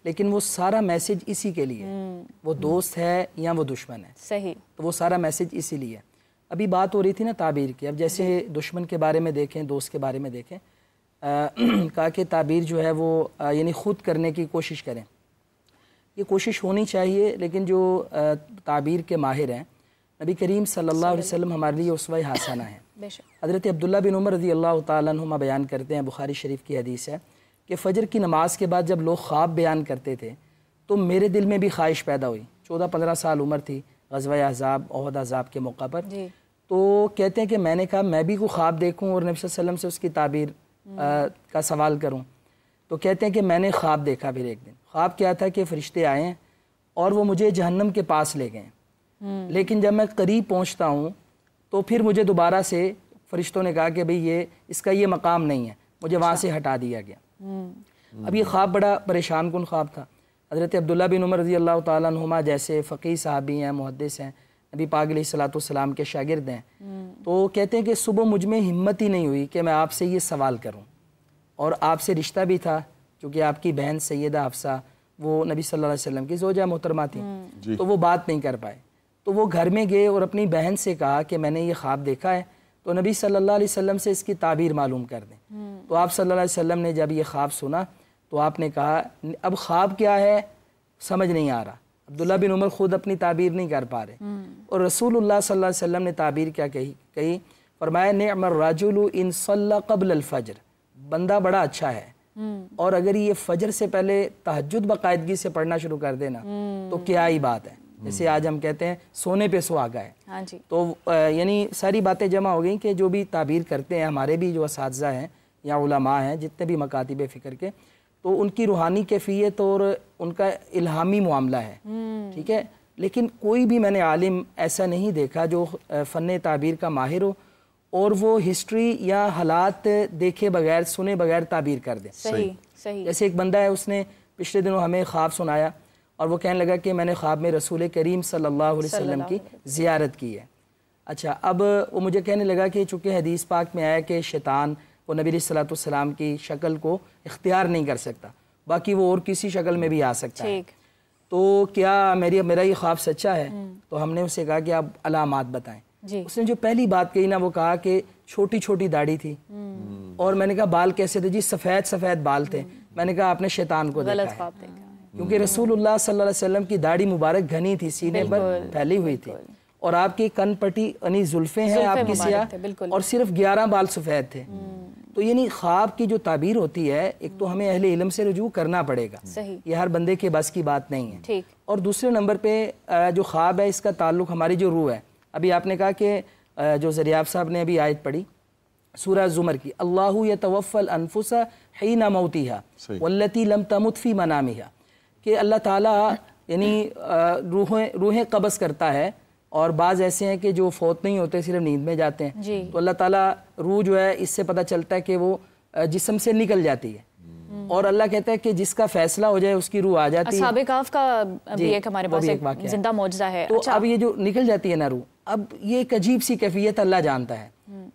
لیکن وہ سارا میسج اسی کے لیے، وہ دوست ہے یا وہ دشمن ہے، تو وہ سارا میسج اسی لیے. ابھی بات ہو رہی تھی نا تعبیر کی، اب جیسے دشمن کے بارے میں دیکھیں، دوست کے بارے میں دیکھیں، کہا کہ تعبیر جو ہے وہ یعنی خود کرنے کی کوشش کریں. یہ کوشش ہونی چاہیے، لیکن جو تعبیر کے ماہر ہیں، نبی کریم صلی اللہ علیہ وسلم ہمارے لیے اسوہ حسنہ ہیں. حضرت عبداللہ بن عمر رضی اللہ تعالیٰ عنہما بیان کرتے ہیں، بخاری شریف کی حدیث ہے کہ فجر کی نماز کے بعد جب لوگ خواب بیان کرتے تھے تو میرے دل میں بھی خواہش پیدا ہوئی. 14-15 سال عمر تھی، غزوہ احزاب، احد احزاب کے موقع پر. تو کہتے ہیں کہ میں نے کہا میں بھی کوئی خواب دیکھوں اور نبی صلی اللہ علیہ وسلم سے اس کی تعبیر کا سوال کروں. تو کہتے ہیں کہ میں نے خواب دیکھا. پھر ایک دن خواب کیا تھا کہ فرشتے آئے ہیں اور وہ مجھے جہنم کے پاس لے گئے، لیکن جب میں قریب پہنچتا ہوں تو پھر مجھے دوبارہ سے فرشتوں نے کہا کہ بھئی اس کا یہ مقام نہیں ہے، مجھے وہاں سے ہٹا دیا گیا. اب یہ خواب بڑا پریشان کن خواب تھا. حضرت عبداللہ بن عمر رضی اللہ تعالیٰ عنہما جیسے فقیہ صحابی ہیں، محدث ہیں، نبی پاک علیہ السلام کے شاگرد ہیں، تو کہتے ہیں کہ صبح مجھ میں ہمت ہی نہیں ہوئی کہ میں آپ سے یہ سوال کروں، اور آپ سے رشتہ بھی تھا چونکہ آپ کی بہن سیدہ حفصہ وہ نبی صلی اللہ علیہ وسلم کی زوجہ محترمہ تھیں، تو وہ بات نہیں کر پائے. تو وہ گھر میں گئے اور اپنی بہن سے کہا کہ میں نے یہ خواب دیکھا ہے، تو نبی صلی اللہ علیہ وسلم سے اس کی تعبیر معلوم کر دیں. تو آپ صلی اللہ علیہ وسلم نے جب یہ خواب سنا تو آپ نے کہا اب خواب کیا ہے سمجھ نہیں آ رہا. عبداللہ بن عمر خود اپنی تعبیر نہیں کر پا رہے، اور رسول اللہ صلی اللہ علیہ وسلم نے تعبیر کیا کہی؟ فرمایا نعم الرجل ان صلی قبل الفجر، بندہ بڑا اچھا ہے، اور اگر یہ فجر سے پہلے تہجد باقاعدگی سے پڑھنا شروع کر دینا تو کیا ہی بات ہے. جیسے آج ہم کہتے ہیں سونے پہ سہاگا ہے. تو یعنی ساری باتیں جمع ہو گئیں کہ جو بھی تعبیر کرتے ہیں، ہمارے بھی جو اساتذہ ہیں یا علماء ہیں جتنے بھی مکاتب فکر کے، تو ان کی روحانی کیفیت اور ان کا الہامی معاملہ ہے، ٹھیک ہے. لیکن کوئی بھی میں نے عالم ایسا نہیں دیکھا جو فن تعبیر کا ماہر ہو اور وہ ہسٹری یا حالات دیکھے بغیر سنے بغیر تعبیر کر دیں. جیسے ایک بندہ ہے، اس نے پچھلے دنوں ہمیں خواب سنایا اور وہ کہنے لگا کہ میں نے خواب میں رسول کریم صلی اللہ علیہ وسلم کی زیارت کی ہے. اچھا، اب وہ مجھے کہنے لگا کہ چونکہ حدیث پاک میں آیا کہ شیطان وہ نبی علیہ السلام کی شکل کو اختیار نہیں کر سکتا، باقی وہ اور کسی شکل میں بھی آ سکتا ہے، تو کیا میرا یہ خواب سچا ہے؟ تو ہم نے اسے کہا کہ آپ علامات بتائیں. اس نے جو پہلی بات کہی نا، وہ کہا کہ چھوٹی چھوٹی داڑھی تھی، اور میں نے کہا بال کیسے تھے؟ جی سفید سفید بال تھے. میں نے کہا آپ نے شیطان کو دیکھا ہے، کیونکہ رسول اللہ صلی اللہ علیہ وسلم کی داڑھی مبارک گھنی تھی، سینے پر پھیلی ہوئی تھی، اور آپ کی کن پٹی یعنی زلفیں ہیں آپ کی سیاہ، اور صرف 11 بال سفید تھے. تو یعنی خواب کی جو تعبیر ہوتی ہے، ایک تو ہمیں اہل علم سے رجوع کرنا پڑے گا، یہ ہر بندے کے بس کی بات نہیں ہے. اور دوسرے نمبر پہ جو خواب ہے اس کا تعلق ہماری جو روح ہے. ابھی آپ نے کہا کہ جو ذریعہ صاحب نے ابھی آیت پڑھی سورہ زمر کی، اللہ یتوفی الانفس حین موتہا واللتی لم تمت فی منامہا، کہ اللہ تعالیٰ یعنی روحیں قبض کرتا ہے، اور بعض ایسے ہیں کہ جو فوت نہیں ہوتے، صرف نیند میں جاتے ہیں. تو اللہ تعالیٰ روح جو ہے اس سے پتہ چلتا ہے کہ وہ جسم سے نکل جاتی ہے، اور اللہ کہتا ہے کہ جس کا فیصلہ ہو جائے اس کی روح آ جاتی ہے. اصحاب کہف کا بھی ایک ہمارے پاس ایک زندہ معجزہ ہے. تو اب یہ جو نکل جاتی ہے نا روح، اب یہ ایک عجیب سی کیفیت اللہ جانتا ہے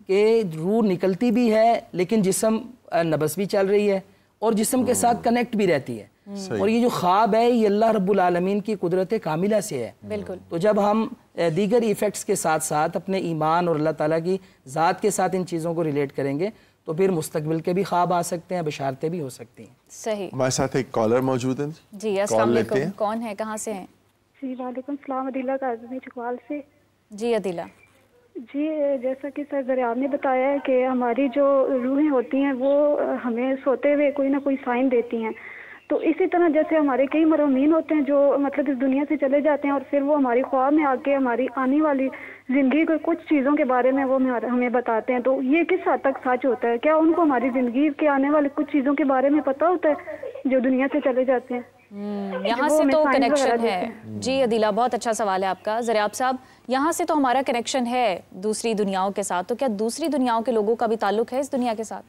کہ روح نکلتی بھی ہے لیکن جسم نبض بھی چل رہی ہے اور جسم کے ساتھ کنیکٹ بھی رہتی ہے. اور یہ جو خواب ہے یہ اللہ رب العالمین کی قدرت کاملہ سے ہے. بالکل. تو جب ہم دیگر ایفیکٹس کے ساتھ ساتھ اپنے ایمان اور اللہ تعالیٰ کی ذات کے ساتھ ان چیزوں کو ریلیٹ کریں گے تو پھر مستقبل کے بھی خواب آ سکتے ہیں، بشارتیں بھی ہو سکتی ہیں. صحیح. ہمارے ساتھ ایک کالر موجود ہیں. جی السلام علیکم. کون ہے، کہاں سے ہیں؟ جی وعلیکم السلام، عدیلہ کاظمی چکوال سے. جی عدیلہ. جی جیسا کہ سر دریاب نے بتایا ہے کہ ہماری جو روحیں ہوتی ہیں وہ ہمیں سوتے ہوئے کوئی نہ کوئی سائن دیتی ہیں، تو اسی طرح جیسے ہمارے کئی مرحومین ہوتے ہیں جو مطلب اس دنیا سے چلے جاتے ہیں اور پھر وہ ہماری خواب میں آ کے ہماری آنے والی زندگی کے کچھ چیزوں کے بارے میں وہ ہمیں بتاتے ہیں، تو یہ کس حد تک سچ ہوتا ہے؟ کیا ان کو ہماری زندگی کے آنے والے کچھ چیزوں کے بارے میں پتہ ہوتا ہے جو دنیا سے چلے جاتے ہیں؟ یہاں سے تو کنیکشن ہے. جی عدیلہ بہت اچھا سوال ہے آپ کا. زریاب صاحب یہاں سے تو ہمارا کنیکشن ہے دوسری دنیاؤں کے ساتھ، تو کیا دوسری دنیاؤں کے لوگوں کا بھی تعلق ہے اس دنیا کے ساتھ؟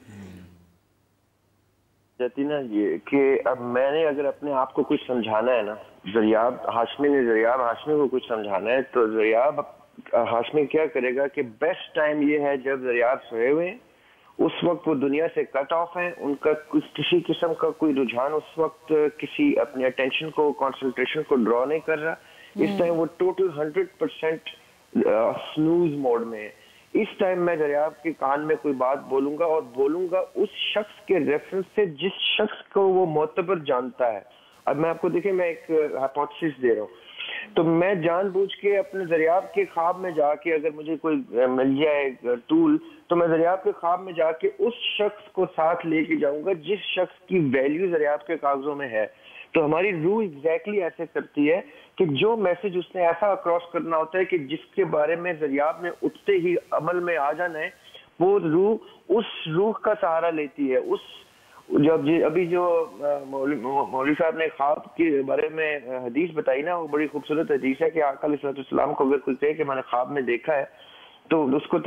جاتی نا یہ کہ اب میں نے اگر اپنے آپ کو کچھ سمجھانا ہے نا، زریاب ہاشمی کو کچھ سمجھانا ہے، تو زریاب ہاشمی کیا کرے گا کہ بیسٹ ٹائم یہ ہے جب زریاب سوئے ہوئے ہیں، اس وقت وہ دنیا سے کٹ آف ہیں، ان کا کسی قسم کا کوئی رجحان اس وقت کسی اپنے اٹینشن کو، کانسنٹریشن کو ڈرا نہیں کر رہا. اس ٹائم وہ ٹوٹل 100% سنوز موڈ میں ہے. اس ٹائم میں دریاب کے کان میں کوئی بات بولوں گا اور بولوں گا اس شخص کے ریفرنس سے جس شخص کو وہ معتبر جانتا ہے. اب میں آپ کو دیکھیں، میں ایک ہائپوتھیسس دے رہا ہوں، تو میں جان بوجھ کے اپنے دریاب کے خواب میں جا کے اگر مجھے کوئی مل جائے ٹول، تو میں دریاب کے خواب میں جا کے اس شخص کو ساتھ لے کے جاؤں گا جس شخص کی ویلیو دریاب کے کاغذوں میں ہے. تو ہماری روح ایگزیکٹلی ایسے کرتی ہے کہ جو میسج اس نے ایسا اکراس کرنا ہوتا ہے کہ جس کے بارے میں دریاب میں اٹھتے ہی عمل میں آ جانا ہے، وہ روح اس روح کا سہارا لیتی ہے. اس ابھی جو مولوی صاحب نے خواب کے بارے میں حدیث بتائی نا، وہ بڑی خوبصورت حدیث ہے کہ آقا علیہ السلام کو اگر کوئی کہے کہ میں نے خواب میں دیکھا ہے، تو اس کو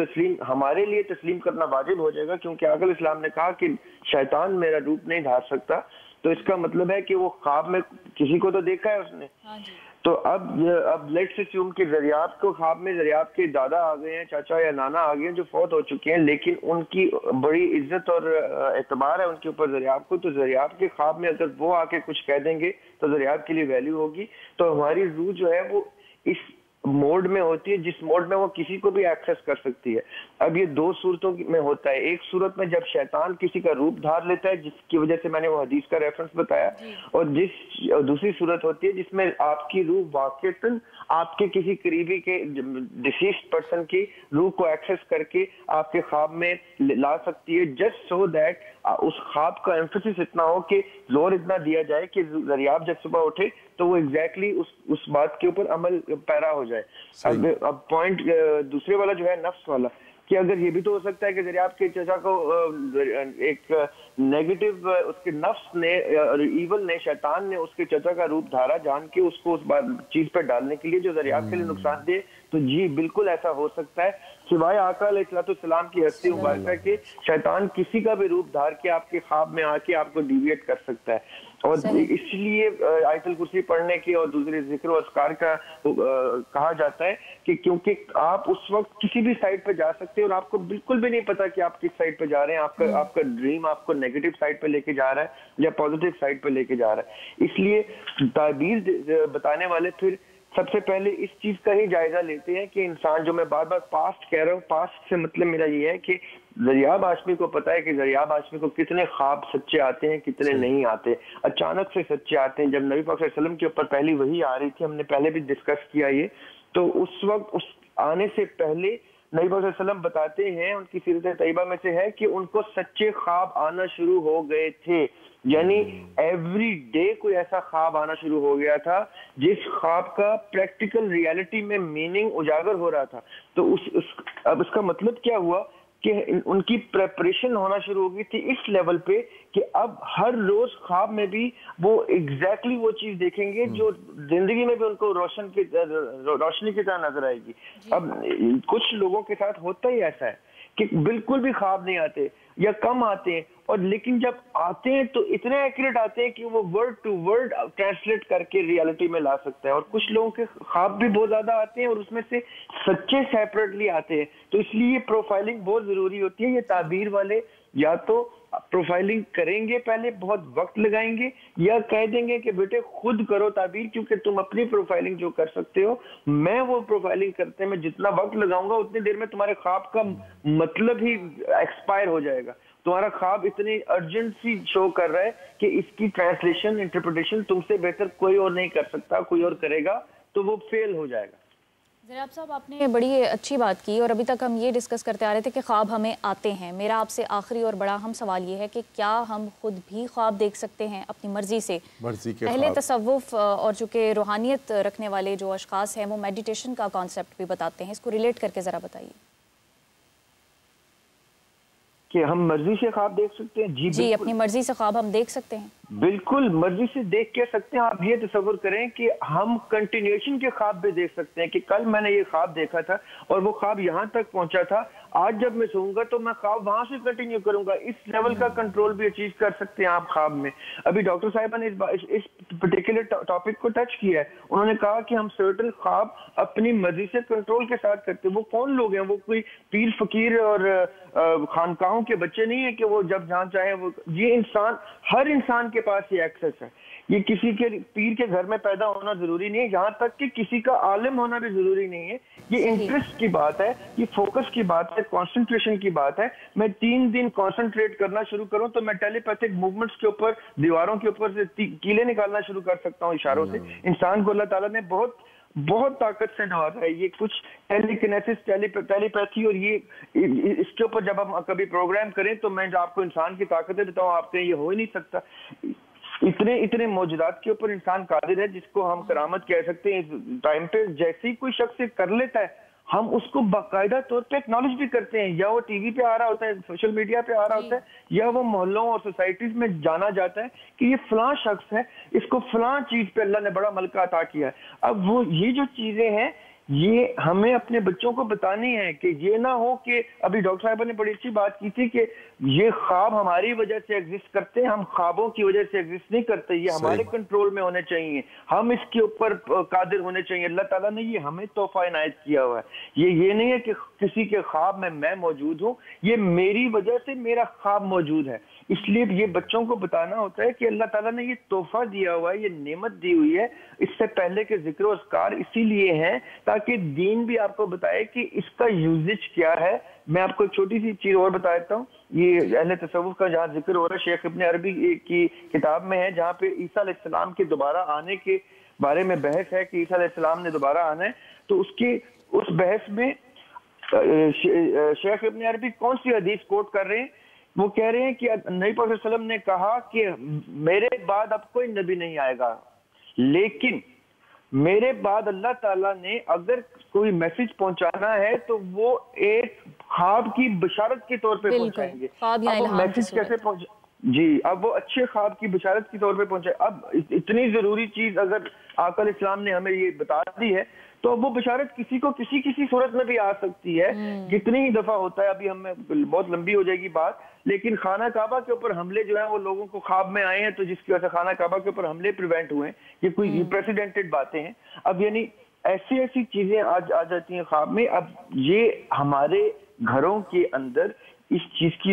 ہمارے لیے تسلیم کرنا واجب ہو جائے گا، کیونکہ آقا علیہ السلام نے کہا کہ شیطان میرا روپ نہیں دھار سکتا. تو اس کا مطلب ہے کہ وہ خواب میں کسی کو تو دیکھا ہے اس نے. تو اب لیٹس اسیوم کہ دریاب کو خواب میں دریاب کے دادا آ گئے ہیں، چاچا یا نانا آ گئے ہیں جو فوت ہو چکے ہیں، لیکن ان کی بڑی عزت اور اعتبار ہے ان کے اوپر دریاب کو. تو دریاب کے خواب میں اگر وہ آ کے کچھ کہہ دیں گے تو دریاب کے لیے ویلیو ہوگی. تو ہماری روح جو ہے وہ اس موڈ میں ہوتی ہے جس موڈ میں وہ کسی کو بھی ایکسس کر سکتی ہے. اب یہ دو صورتوں میں ہوتا ہے. ایک صورت میں جب شیطان کسی کا روپ دھار لیتا ہے، جس کی وجہ سے میں نے وہ حدیث کا ریفرنس بتایا، اور دوسری صورت ہوتی ہے جس میں آپ کی روح واقعتاً آپ کے کسی قریبی کے ڈیسیسڈ پرسن کی روح کو ایکسس کر کے آپ کے خواب میں لا سکتی ہے، جسٹ سو دیٹ اس خواب کا ایمفیسس اتنا ہو کہ زور اتنا دیا جائے کہ دریاب جب صبح اٹھے تو وہ ایگزیکٹلی اس بات کے اوپر عمل پیرا ہو جائے. اب پوائنٹ دوسرے والا جو ہے نفس والا، کہ اگر یہ بھی تو ہو سکتا ہے کہ دریاب کے چچا کو ایک نیگیٹو اس کے نفس نے، ایول نے، شیطان نے اس کے چچا کا روپ دھارا جان کے اس کو اس چیز پہ ڈالنے کے لیے جو دریاب کے لیے نقصان دے. تو جی بالکل ایسا ہو سکتا ہے، سوائے آقا علیہ السلام کی ہستی مبارکہ کے شیطان کسی کا بھی روپ دھار کے آپ کے خواب میں آ کے آپ کو ڈیویٹ کر سکتا ہے. اور اس لیے آیت الکرسی پڑھنے کی اور دوسرے ذکر و اذکار کا کہا جاتا ہے کہ کیونکہ آپ اس وقت کسی بھی سائٹ پہ جا سکتے ہیں اور آپ کو بالکل بھی نہیں پتا کہ آپ کس سائٹ پہ جا رہے ہیں. آپ کا ڈریم آپ کو نیگیٹو سائٹ پہ لے کے جا رہا ہے یا پازیٹیو سائٹ پہ لے کے جا رہا ہے. اس لیے تعبیر بتانے والے پھر سب سے پہلے اس چیز کا ہی جائزہ لیتے ہیں کہ انسان، جو میں بار بار پاسٹ کہہ رہا ہوں، پاسٹ سے مطلب میرا یہ ہے کہ دریاب ہاشمی کو پتا ہے کہ دریاب ہاشمی کو کتنے خواب سچے آتے ہیں، کتنے نہیں آتے، اچانک سے سچے آتے ہیں. جب نبی پاک صلی اللہ علیہ وسلم کے اوپر پہلی وحی آ رہی تھی، ہم نے پہلے بھی ڈسکس کیا یہ، تو اس وقت اس آنے سے پہلے نبی پاک صلی اللہ علیہ وسلم بتاتے ہیں، ان کی سیرت طیبہ میں سے ہے کہ ان کو سچے خواب آنا شروع ہو گئے تھے. یعنی ایوری ڈے کوئی ایسا خواب آنا شروع ہو گیا تھا جس خواب کا پریکٹیکل ریالٹی میں میننگ اجاگر ہو رہا تھا. تو اب اس کا مطلب کیا ہوا کہ ان کی پریپریشن ہونا شروع ہو گئی تھی اس لیول پہ کہ اب ہر روز خواب میں بھی وہ ایگزیکٹلی وہ چیز دیکھیں گے جو زندگی میں بھی ان کو روشنی کی طرح نظر آئے گی. اب کچھ لوگوں کے ساتھ ہوتا ہی ایسا ہے کہ بالکل بھی خواب نہیں آتے یا کم آتے ہیں، اور لیکن جب آتے ہیں تو اتنے ایکوریٹ آتے ہیں کہ وہ ورڈ ٹو ورڈ ٹرانسلیٹ کر کے ریالٹی میں لا سکتا ہے. اور کچھ لوگوں کے خواب بھی بہت زیادہ آتے ہیں اور اس میں سے سچے سیپریٹلی آتے ہیں. تو اس لیے پروفائلنگ بہت ضروری ہوتی ہے. یہ تعبیر والے یا تو پروفائلنگ کریں گے، پہلے بہت وقت لگائیں گے، یا کہہ دیں گے کہ بیٹے خود کرو تعبیر، کیونکہ تم اپنی پروفائلنگ جو کر سکتے ہو، میں وہ پروفائلنگ کرتے میں جتنا وقت لگاؤں گا اتنی دیر میں تمہارے خواب کا مطلب ہی ایکسپائر ہو جائے گا. تمہارا خواب اتنی ارجنسی شو کر رہا ہے کہ اس کی ٹرانسلیشن، انٹرپریٹیشن تم سے بہتر کوئی اور نہیں کر سکتا، کوئی اور کرے گا تو وہ فیل ہو جائے گا۔ ذرا آپ صاحب آپ نے بڑی اچھی بات کی، اور ابھی تک ہم یہ ڈسکس کرتے آ رہے تھے کہ خواب ہمیں آتے ہیں۔ میرا آپ سے آخری اور بڑا اہم سوال یہ ہے کہ کیا ہم خود بھی خواب دیکھ سکتے ہیں اپنی مرضی سے؟ اہل تصوف اور چونکہ روحانیت رکھنے والے جو اشخاص ہیں وہ میڈیٹیشن کا کانسیپٹ بھی بتاتے ہیں، اس کو ریلیٹ کر کے ذرا بتائیے کہ ہم مرضی سے خواب دیکھ سکتے ہیں؟ جی اپنی مرضی سے خواب ہم دیکھ سکتے ہیں، بالکل مرضی سے دیکھ کے سکتے ہیں۔ آپ یہ تصور کریں کہ ہم کنٹینیوشن کے خواب بھی دیکھ سکتے ہیں کہ کل میں نے یہ خواب دیکھا تھا اور وہ خواب یہاں تک پہنچا تھا، آج جب میں سوؤں گا تو میں خواب وہاں سے کنٹینیو کروں گا۔ اس لیول کا کنٹرول بھی اچیو کر سکتے ہیں آپ خواب میں۔ ابھی ڈاکٹر صاحبہ نے اس پرٹیکولر ٹاپک کو ٹچ کیا ہے، انہوں نے کہا کہ ہم سرٹن خواب اپنی مرضی سے کنٹرول کے ساتھ کرتے ہیں۔ وہ کون لوگ ہیں؟ وہ کوئی پیر فقیر اور خانقاہوں کے بچے نہیں ہیں کہ وہ جب جہاں چاہیں وہ، یہ انسان، ہر انسان کے پاس یہ ایکسس ہے۔ یہ کسی کے پیر کے گھر میں پیدا ہونا ضروری نہیں ہے، یہاں تک کہ کسی کا عالم ہونا بھی ضروری نہیں ہے۔ یہ انٹرسٹ کی بات ہے، یہ فوکس کی بات ہے، کانسنٹریشن کی بات ہے۔ میں 3 دن کانسنٹریٹ کرنا شروع کروں تو میں ٹیلی پیتھک موومنٹس کے اوپر، دیواروں کے اوپر سے کیلے نکالنا شروع کر سکتا ہوں اشاروں سے۔ انسان کو اللہ تعالیٰ نے بہت طاقت سے نوازا ہے۔ یہ کچھ ٹیلیکنیسس، ٹیلی پیتھی، اور یہ اس کے اوپر جب ہم کبھی پروگرام کریں تو میں آپ کو انسان کی طاقتیں بتاؤں، آپ کے یہ ہو ہی نہیں سکتا۔ اتنے موجودات کے اوپر انسان قادر ہے جس کو ہم کرامت کہہ سکتے ہیں۔ اس ٹائم پہ جیسے ہی کوئی شخص کر لیتا ہے ہم اس کو باقاعدہ طور پہ ایکنالج بھی کرتے ہیں، یا وہ ٹی وی پہ آ رہا ہوتا ہے، سوشل میڈیا پہ آ رہا ہوتا ہے، یا وہ محلوں اور سوسائٹیز میں جانا جاتا ہے کہ یہ فلاں شخص ہے، اس کو فلاں چیز پہ اللہ نے بڑا ملکہ عطا کیا ہے۔ اب وہ یہ جو چیزیں ہیں یہ ہمیں اپنے بچوں کو بتانی ہے کہ یہ نہ ہو کہ ابھی ڈاکٹر صاحبہ نے بڑی اچھی بات کی تھی کہ یہ خواب ہماری وجہ سے ایگزسٹ کرتے ہیں، ہم خوابوں کی وجہ سے ایگزسٹ نہیں کرتے، یہ ہمارے کنٹرول میں ہونے چاہیے، ہم اس کے اوپر قادر ہونے چاہیے۔ اللہ تعالیٰ نے یہ ہمیں تحفہ عنایت کیا ہوا ہے۔ یہ نہیں ہے کہ کسی کے خواب میں موجود ہوں، یہ میری وجہ سے میرا خواب موجود ہے۔ اس لیے یہ بچوں کو بتانا ہوتا ہے کہ اللہ تعالیٰ نے یہ تحفہ دیا ہوا ہے، یہ نعمت دی ہوئی ہے۔ اس سے پہلے کے ذکر و اذکار اسی لیے ہیں تاکہ دین بھی آپ کو بتائے کہ اس کا یوزج کیا ہے۔ میں آپ کو ایک چھوٹی سی چیز اور بتا دیتا ہوں، یہ اہل تصوف کا جہاں ذکر ہو رہا ہے شیخ ابن عربی کی کتاب میں ہے، جہاں پہ عیسیٰ علیہ السلام کے دوبارہ آنے کے بارے میں بحث ہے کہ عیسیٰ علیہ السلام نے دوبارہ آنا ہے۔ تو اس بحث میں شیخ ابن عربی کون سی حدیث کوٹ کر رہے ہیں؟ وہ کہہ رہے ہیں کہ نبی پاک صلی اللہ علیہ وسلم نے کہا کہ میرے بعد اب کوئی نبی نہیں آئے گا، لیکن میرے بعد اللہ تعالیٰ نے اگر کوئی میسج پہنچانا ہے تو وہ ایک خواب کی بشارت کے طور پہ پہنچائیں گے۔ اب وہ میسج کیسے پہنچے؟ جی، اب وہ اچھے خواب کی بشارت کے طور پہ پہنچے۔ اب اتنی ضروری چیز اگر آقا علیہ السلام نے ہمیں یہ بتا دی ہے تو وہ بشارت کسی کو کسی صورت میں بھی آ سکتی ہے۔ کتنی ہی دفعہ ہوتا ہے، ابھی ہمیں بہت لمبی ہو جائے گی بات، لیکن خانہ کعبہ کے اوپر حملے جو ہیں وہ لوگوں کو خواب میں آئے ہیں، تو جس کی وجہ سے خانہ کعبہ کے اوپر حملے پریونٹ ہوئے ہیں۔ یہ کوئی پریسیڈنٹڈ باتیں ہیں۔ اب یعنی ایسی چیزیں آج آ جاتی ہیں خواب میں۔ اب یہ ہمارے گھروں کے اندر اس چیز کی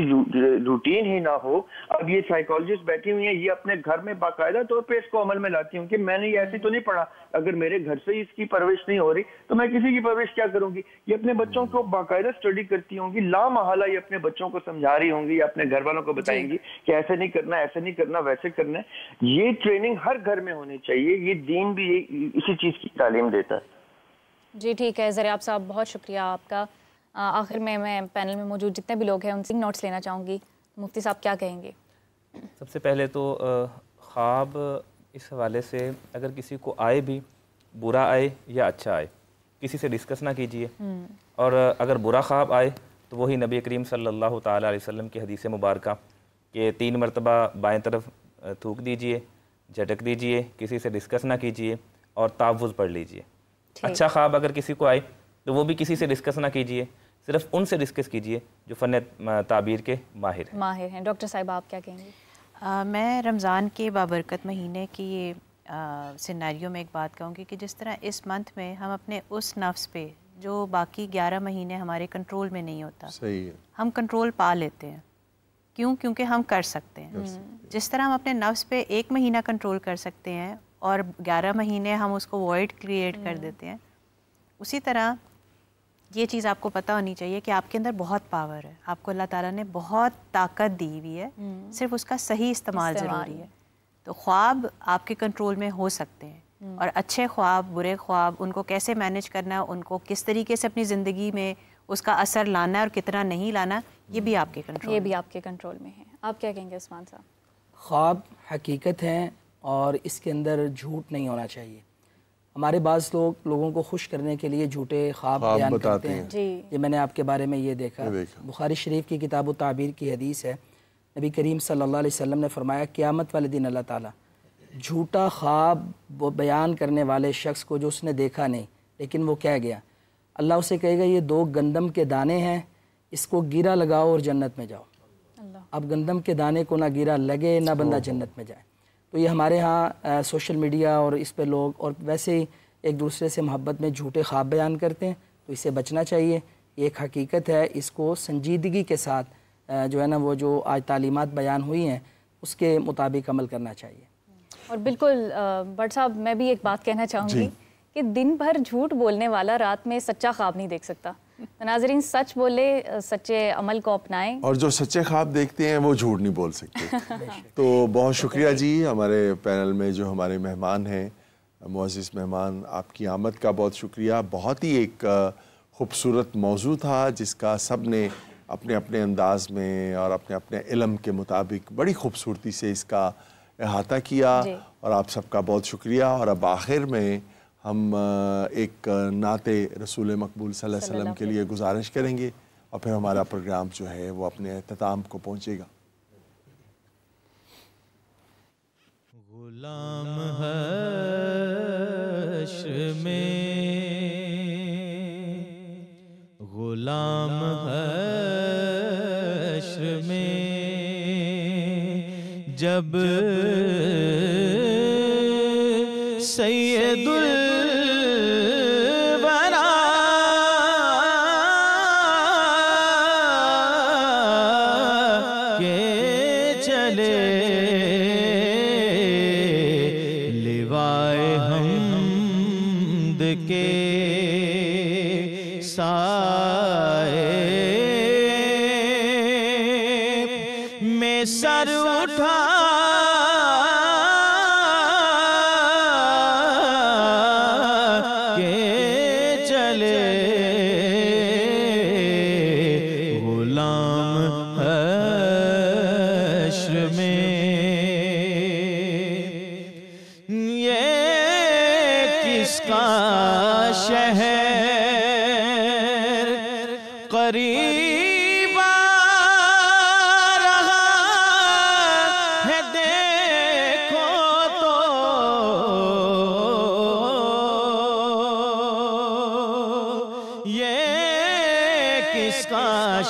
روٹین ہی نہ ہو۔ اب یہ سائیکالوجسٹ بیٹھی ہوئی ہیں، یہ اپنے گھر میں باقاعدہ طور پہ اس کو عمل میں لاتی ہوں کہ میں نے یہ ایسے تو نہیں پڑھا، اگر میرے گھر سے اس کی پرورش نہیں ہو رہی تو میں کسی کی پرورش کیا کروں گی۔ یہ اپنے بچوں کو باقاعدہ اسٹڈی کرتی ہوں گی، لا محالہ یہ اپنے بچوں کو سمجھا رہی ہوں گی یا اپنے گھر والوں کو بتائیں گی کہ ایسے نہیں کرنا، ایسے نہیں کرنا، ویسے کرنا ہے۔ یہ ٹریننگ ہر گھر میں ہونی چاہیے، یہ دین بھی اسی چیز کی تعلیم دیتا ہے۔ جی ٹھیک ہے ذریعہ صاحب، بہت شکریہ آپ کا۔ آخر میں پینل میں موجود جتنے بھی لوگ ہیں ان سے نوٹس لینا چاہوں گی۔ مفتی صاحب کیا کہیں گے؟ سب سے پہلے تو خواب اس حوالے سے اگر کسی کو آئے بھی، برا آئے یا اچھا آئے، کسی سے ڈسکس نہ کیجئے، اور اگر برا خواب آئے تو وہی نبی کریم صلی اللہ تعالیٰ علیہ وسلم کی حدیث مبارکہ کہ 3 مرتبہ بائیں طرف تھوک دیجئے، جھٹک دیجئے، کسی سے ڈسکس نہ کیجئے اور تعوذ پڑھ لیجئے۔ اچھا خواب اگر کسی کو آئے تو وہ بھی کسی سے ڈسکس نہ کیجئے، صرف ان سے ڈسکس کیجئے جو فن تعبیر کے ماہر ہیں۔ ڈاکٹر صاحب آپ کیا کہیں گے؟ میں رمضان کے بابرکت مہینے کی سیناریو میں ایک بات کہوں گی کہ جس طرح اس منتھ میں ہم اپنے اس نفس پہ جو باقی 11 مہینے ہمارے کنٹرول میں نہیں ہوتا، ہم کنٹرول پا لیتے ہیں۔ کیونکہ ہم کر سکتے ہیں۔ جس طرح ہم اپنے نفس پہ 1 مہینہ کنٹرول کر سکتے ہیں اور 11 مہینے ہم اس کو وائڈ کریٹ کر دیتے ہیں، اسی طرح یہ چیز آپ کو پتہ ہونی چاہیے کہ آپ کے اندر بہت پاور ہے، آپ کو اللہ تعالیٰ نے بہت طاقت دی ہوئی ہے، صرف اس کا صحیح استعمال ضروری ہے۔ تو خواب آپ کے کنٹرول میں ہو سکتے ہیں، اور اچھے خواب برے خواب ان کو کیسے مینیج کرنا ہے، ان کو کس طریقے سے اپنی زندگی میں اس کا اثر لانا ہے اور کتنا نہیں لانا، یہ بھی آپ کے کنٹرول میں ہے. آپ کیا کہیں گے عثمان صاحب؟ خواب حقیقت ہیں اور اس کے اندر جھوٹ نہیں ہونا چاہیے. ہمارے بعض لوگوں کو خوش کرنے کے لیے جھوٹے خواب بیان کرتے ہیں. یہ میں نے آپ کے بارے میں یہ دیکھا. بخاری شریف کی کتاب التعبیر کی حدیث ہے، نبی کریم صلی اللہ علیہ وسلم نے فرمایا قیامت والے دن اللہ تعالیٰ جھوٹا خواب وہ بیان کرنے والے شخص کو جو اس نے دیکھا نہیں لیکن وہ کہہ گیا، اللہ اسے کہے گا یہ 2 گندم کے دانے ہیں، اس کو گیرا لگاؤ اور جنت میں جاؤ. اب گندم کے دانے کو نہ گیرا لگے نہ بندہ جنت میں جائے. تو یہ ہمارے ہاں سوشل میڈیا اور اس پہ لوگ اور ویسے ہی ایک دوسرے سے محبت میں جھوٹے خواب بیان کرتے ہیں، تو اسے بچنا چاہیے. یہ ایک حقیقت ہے، اس کو سنجیدگی کے ساتھ جو ہے نا وہ جو آج تعلیمات بیان ہوئی ہیں اس کے مطابق عمل کرنا چاہیے. اور بالکل بٹ صاحب میں بھی ایک بات کہنا چاہوں گی کہ دن بھر جھوٹ بولنے والا رات میں سچا خواب نہیں دیکھ سکتا. ناظرین سچ بولے، سچے عمل کو اپنائیں، اور جو سچے خواب دیکھتے ہیں وہ جھوٹ نہیں بول سکتے. تو بہت شکریہ جی ہمارے پینل میں جو ہمارے مہمان ہیں، معزز مہمان، آپ کی آمد کا بہت شکریہ. بہت ہی ایک خوبصورت موضوع تھا جس کا سب نے اپنے اپنے انداز میں اور اپنے اپنے علم کے مطابق بڑی خوبصورتی سے اس کا احاطہ کیا، اور آپ سب کا بہت شکریہ. اور اب آخر میں ہم ایک نعت رسول مقبول صلی اللہ علیہ وسلم کے لیے گزارش کریں گے اور پھر ہمارا پروگرام جو ہے وہ اپنے اختتام کو پہنچے گا. غلام حشر میں، غلام حشر میں جب سید الورا کے چلے لیوائے حمد کے سائے میں سر اٹھا قریب رہا ہے دیکھو تو یہ کس کا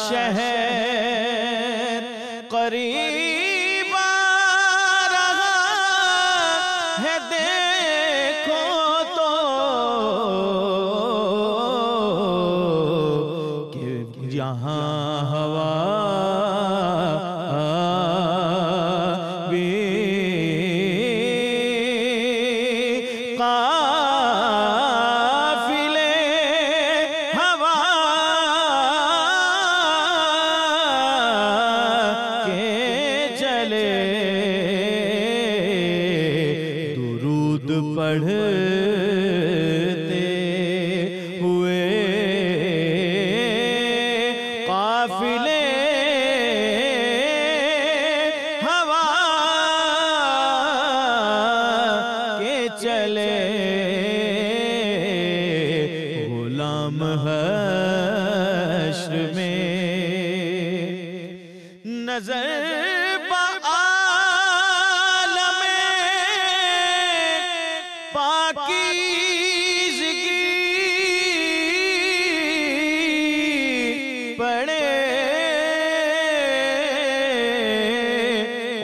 شہر قریب رہا ہے دیکھو تو یہاں ہوا بھی قافلے ہوا کے چلے درود پڑھتے ہوئے قافلے ہوا کے چلے غلام حشر میں نظر بعالم پاکیزگی پڑے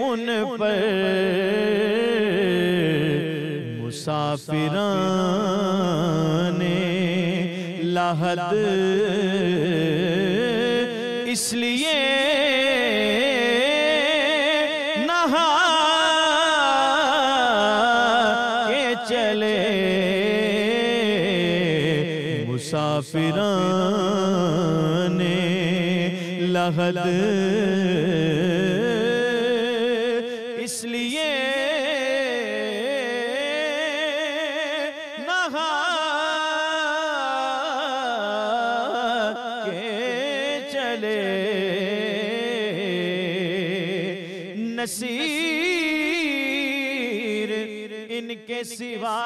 ان پر مسافران لحد اس لیے نہا کے چلے مسافران لحد اس لیے چلے نصیر ان کے سوا